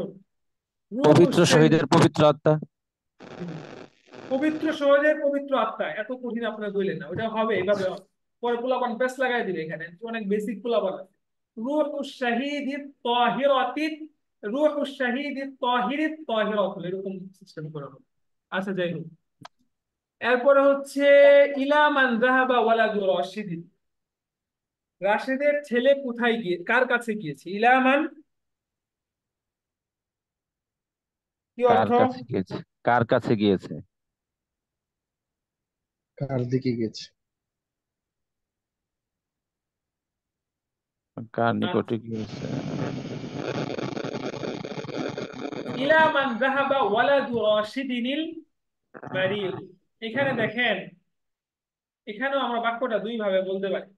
[SPEAKER 1] রূহুশ
[SPEAKER 8] পবিত্র
[SPEAKER 1] শাহীদ,
[SPEAKER 8] শহীদের পবিত্র আত্মা।
[SPEAKER 1] পবিত্র শহীদের পবিত্র আত্মা, এত কঠিন আপনারা বললেন না, ওটা হবে এভাবে হবে। পরে পোলাপান পেস লাগাই দিবে, এখানে অনেক বেসিক পোলাপান আছে। রূহুশ শাহীদিত তাহিরাতিত, রূহুশ শাহীদিত তাহিরিত তাহিরাত, এরকম সিস্টেম করা হবে। আচ্ছা, যাই হোক, এরপরে হচ্ছে ইলা মান যাহাবা ওয়ালাদু রাশিদিন, রাশেদের ছেলে কোথায় গিয়ে, কার কাছে গিয়েছে? ইলা মান, কি
[SPEAKER 8] কার
[SPEAKER 1] অর্থ?
[SPEAKER 8] কাছে গিয়েছে? কার কাছে গিয়েছে?
[SPEAKER 3] কার দিকে গেছে?
[SPEAKER 8] কার নিকটে গিয়েছে?
[SPEAKER 1] ইলা মান যাহাবা ওয়ালাদু রাশিদিনিল মারিদ। এখানে দেখেন, এখানেও আমরা বাক্যটা দুই ভাবে বলতে পারি।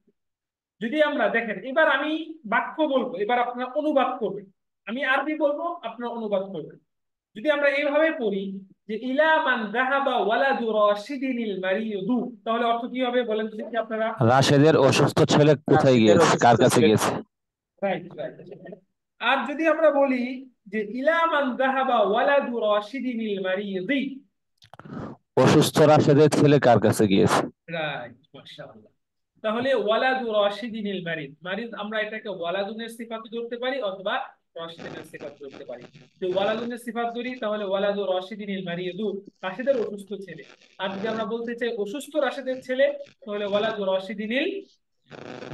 [SPEAKER 1] যদি আমরা দেখেন, এবার আমি বাক্য বলবো, এবার আপনারা অনুবাদ করবেন। আমি আরবি বলবো, আপনারা অনুবাদ করবেন। যদি আমরা এইভাবে পড়ি যে ইলা মান যাহাবা ওয়ালাদু রাশিদিনিল মারিদু, তাহলে অর্থ কি হবে বলেন তো দেখি আপনারা।
[SPEAKER 8] রাশেদের অসুস্থ ছেলে কোথায়
[SPEAKER 7] রাশিদের
[SPEAKER 8] গিয়েছে,
[SPEAKER 7] অসুস্থ
[SPEAKER 8] কার কাছে
[SPEAKER 7] ছেলে।
[SPEAKER 8] গিয়েছে?
[SPEAKER 1] Right right. আর যদি আমরা বলি যে ইলা মান যাহাবা ওয়ালাদু রাশিদিনিল মারিদি,
[SPEAKER 8] অসুস্থ রাশেদের ছেলে কার কাছে গিয়েছে?
[SPEAKER 1] রাইট, মাশাআল্লাহ। তাহলে ওয়ালাদু রাশিদিনিল মারিদ, মারিদ আমরা এটাকে ওয়ালাদুনের সিফাত ধরতে পারি অথবা রাশিদিনের সিফাত ধরতে পারি। তো ওয়ালাদুনের সিফাত ধরি তাহলে ওয়ালাদু রাশিদিনিল মারিদু, রাশিদের অসুস্থ ছেলে। আর যদি আমরা বলতে চাই অসুস্থ রাশিদের ছেলে, তাহলে ওয়ালাদু রাশিদিনিল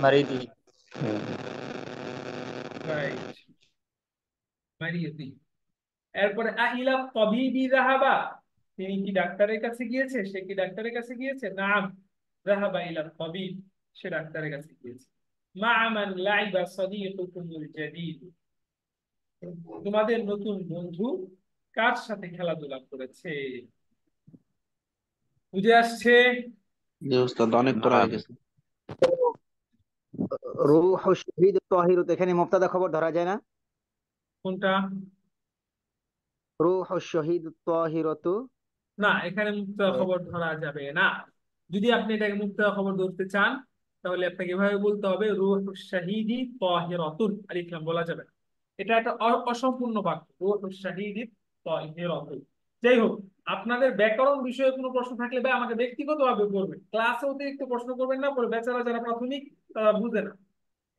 [SPEAKER 7] মারিদি।
[SPEAKER 1] রাইট মারিদি। এরপরে আইলা তাবিবি যাহাবা, তিনি কি ডাক্তারের কাছে গিয়েছে, সে কি ডাক্তারের কাছে গিয়েছে? নাম যাহাবা ইলা তাবিব, সে ডাক্তারের কাছে গিয়েছে। মা মান লাইবা সাদিকুকুমুল জাদীদ, তোমাদের নতুন বন্ধু কার সাথে খেলাধুলা করেছে? বুঝে আসছে?
[SPEAKER 4] জি উস্তাদ, অনেক পড়া
[SPEAKER 8] না।
[SPEAKER 4] হয়ে গেছে।
[SPEAKER 2] রূহ শহীদ তাহির, এখানে মুবতাদা খবর ধরা যায় না?
[SPEAKER 1] কোনটা?
[SPEAKER 2] রূহ শহীদ তাহিরতু।
[SPEAKER 1] না, এখানে মুক্তাদা খবর ধরা যাবে না। যদি আপনি এটাকে মুক্তাদা খবর ধরতে চান, তাহলে আপনাকে এভাবে বলতে হবে রূহ শাহিদি তাহিরাতুন, আলিফ লাম বলা যাবে না। এটা একটা অসম্পূর্ণ বাক্য, রূহ শাহিদি তাহিরাতুন। যাই হোক, আপনাদের ব্যাকরণ বিষয়ে কোনো প্রশ্ন থাকলে ভাই আমাকে ব্যক্তিগতভাবে করবেন, ক্লাসে অতিরিক্ত প্রশ্ন করবেন না, পরে বেচারা যারা প্রাথমিক তারা বুঝে না।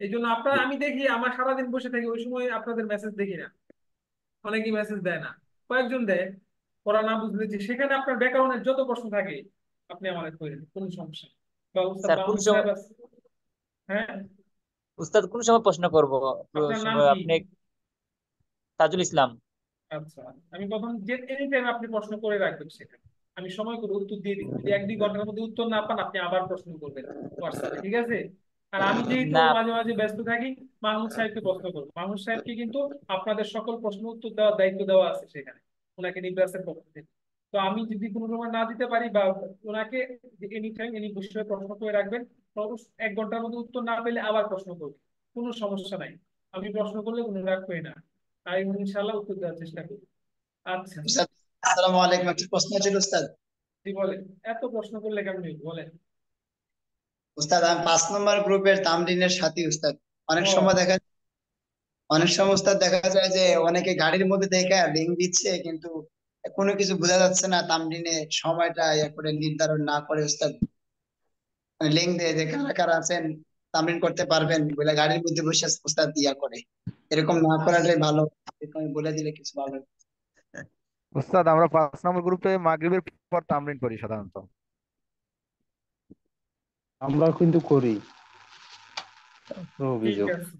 [SPEAKER 1] এই জন্য আপনারা, আমি দেখি আমার সারাদিন বসে থাকি, ওই সময় আপনাদের মেসেজ দেখি না, অনেকেই মেসেজ দেয় না, কয়েকজন দেয়। পড়া না বুঝলে যে সেখানে আপনার ব্যাকরণের যত প্রশ্ন থাকে আপনি আমাদের করেন, কোনো সমস্যা নেই। বা উস্তাদ
[SPEAKER 7] স্যার কোন
[SPEAKER 1] মাহমুদ
[SPEAKER 7] সময়,
[SPEAKER 1] সাহেব আছে। হ্যাঁ,
[SPEAKER 7] উস্তাদ কোন সময় প্রশ্ন করব?
[SPEAKER 1] আপনার নাম কি?
[SPEAKER 7] আপনি তাজুল ইসলাম।
[SPEAKER 1] আচ্ছা, আমি প্রথম যে এনি টাইম আপনি প্রশ্ন করে রাখবেন, সেখানে আমি সময় করে উত্তর দিয়ে দিই। যদি 1-2 ঘন্টার মধ্যে উত্তর না পান, আপনি আবার প্রশ্ন করবেন হোয়াটসঅ্যাপে, ঠিক আছে? আর আমি যেহেতু
[SPEAKER 7] না
[SPEAKER 1] মাঝে মাঝে ব্যস্ত থাকি, মাহমুদ সাহেবকে প্রশ্ন করবো। মাহমুদ সাহেবকে কিন্তু আপনাদের সকল প্রশ্ন উত্তর দেওয়ার দায়িত্ব দেওয়া আছে সেখানে, ওনাকে নির্বাচনের পক্ষ থেকে। তো আমি যদি কোনো সময় না দিতে পারি, বা ওনাকে এনি টাইম এনি বিষয়ে প্রশ্ন করে রাখবেন, 1 ঘন্টার মধ্যে উত্তর না পেলে আবার প্রশ্ন করবেন, কোনো সমস্যা নাই। আমি প্রশ্ন করলে কোনো রাগ করি না, আমি ইনশাল্লাহ উত্তর দেওয়ার চেষ্টা করি। আচ্ছা,
[SPEAKER 9] উস্তাদ, আসসালামু আলাইকুম। একটা প্রশ্ন ছিল উস্তাদ।
[SPEAKER 1] জি বলেন। এত প্রশ্ন করলে কেমন বলেন?
[SPEAKER 9] উস্তাদ, আমি 5 নম্বর গ্রুপের তামরিনের সাথী উস্তাদ। অনেক
[SPEAKER 1] ও,
[SPEAKER 9] সময় উস্তাদ দেখা যায় যে অনেকে গাড়ির মধ্যে দেখে লিঙ্ক দিচ্ছে, কিন্তু কোনো কিছু বোঝা যাচ্ছে না, তামরিনে সময়টা করে নির্ধারণ না করে উস্তাদ লিঙ্ক দেয় যে কারা কারা আছেন তামরিন করতে পারবেন বলে গাড়ির মধ্যে বসে উস্তাদ করে। এরকম না করাটাই ভালো, এরকম বলে দিলে কিছু ভালো হয়।
[SPEAKER 10] উস্তাদ, আমরা 5 নম্বর গ্রুপে মাগরিবের পর তামরিন করি সাধারণত।
[SPEAKER 5] আমরা কিন্তু করি, তো
[SPEAKER 1] ঠিক
[SPEAKER 5] অভিযোগ।
[SPEAKER 1] আছে।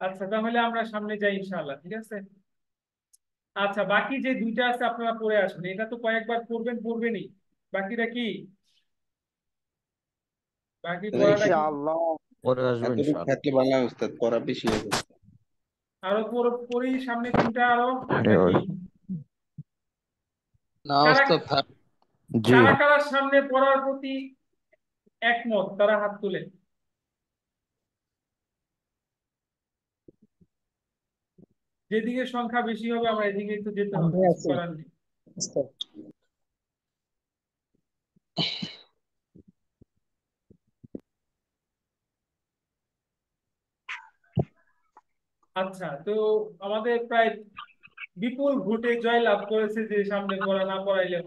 [SPEAKER 1] আচ্ছা, তাহলে আমরা সামনে যাই ইনশাআল্লাহ, ঠিক আছে? আচ্ছা, বাকি যে দুইটা আছে আপনারা পড়ে আসবেন, এটা তো কয়েকবার পড়বেনই। বাকিটা কি? বাকি পড়াটা কি?
[SPEAKER 2] ইনশাআল্লাহ
[SPEAKER 8] পরে আসবো
[SPEAKER 4] এতটুকু
[SPEAKER 8] ইনশাআল্লাহ।
[SPEAKER 4] থাকলে ভালো হয় উস্তাদ, পড়া বেশি হয়ে গেছে।
[SPEAKER 1] আরো পড়ি সামনে তিনটা আরো,
[SPEAKER 8] হ্যাঁ,
[SPEAKER 1] নাকি?
[SPEAKER 3] না
[SPEAKER 1] কারা
[SPEAKER 3] উস্তাদ থাক।
[SPEAKER 8] জি।
[SPEAKER 1] কারা কারা সামনে পড়ার প্রতি একমত তারা হাত তুলেন। যেদিকে সংখ্যা বেশি হবে আমরা এদিকে একটু যেতে হবে, কিছু করার নেই। আচ্ছা, তো আমাদের প্রায় বিপুল ভোটে জয়লাভ করেছে যে সামনে পড়া না পড়াইলে।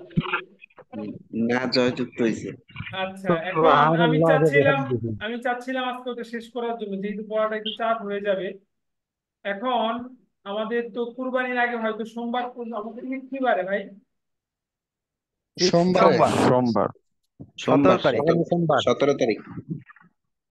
[SPEAKER 4] না, জয়যুক্ত হয়েছে।
[SPEAKER 1] আচ্ছা, এখন আমি চাচ্ছিলাম আজকে ওটা শেষ করার জন্য, যেহেতু পড়াটা একটু চাপ হয়ে যাবে। এখন আমাদের তো কুরবানির আগে হয়তো সোমবার আমাদের কি বারে ভাই?
[SPEAKER 3] সোমবারে
[SPEAKER 8] সোমবার।
[SPEAKER 4] সোমবার
[SPEAKER 10] 17 তারিখ।
[SPEAKER 4] 17 তারিখ।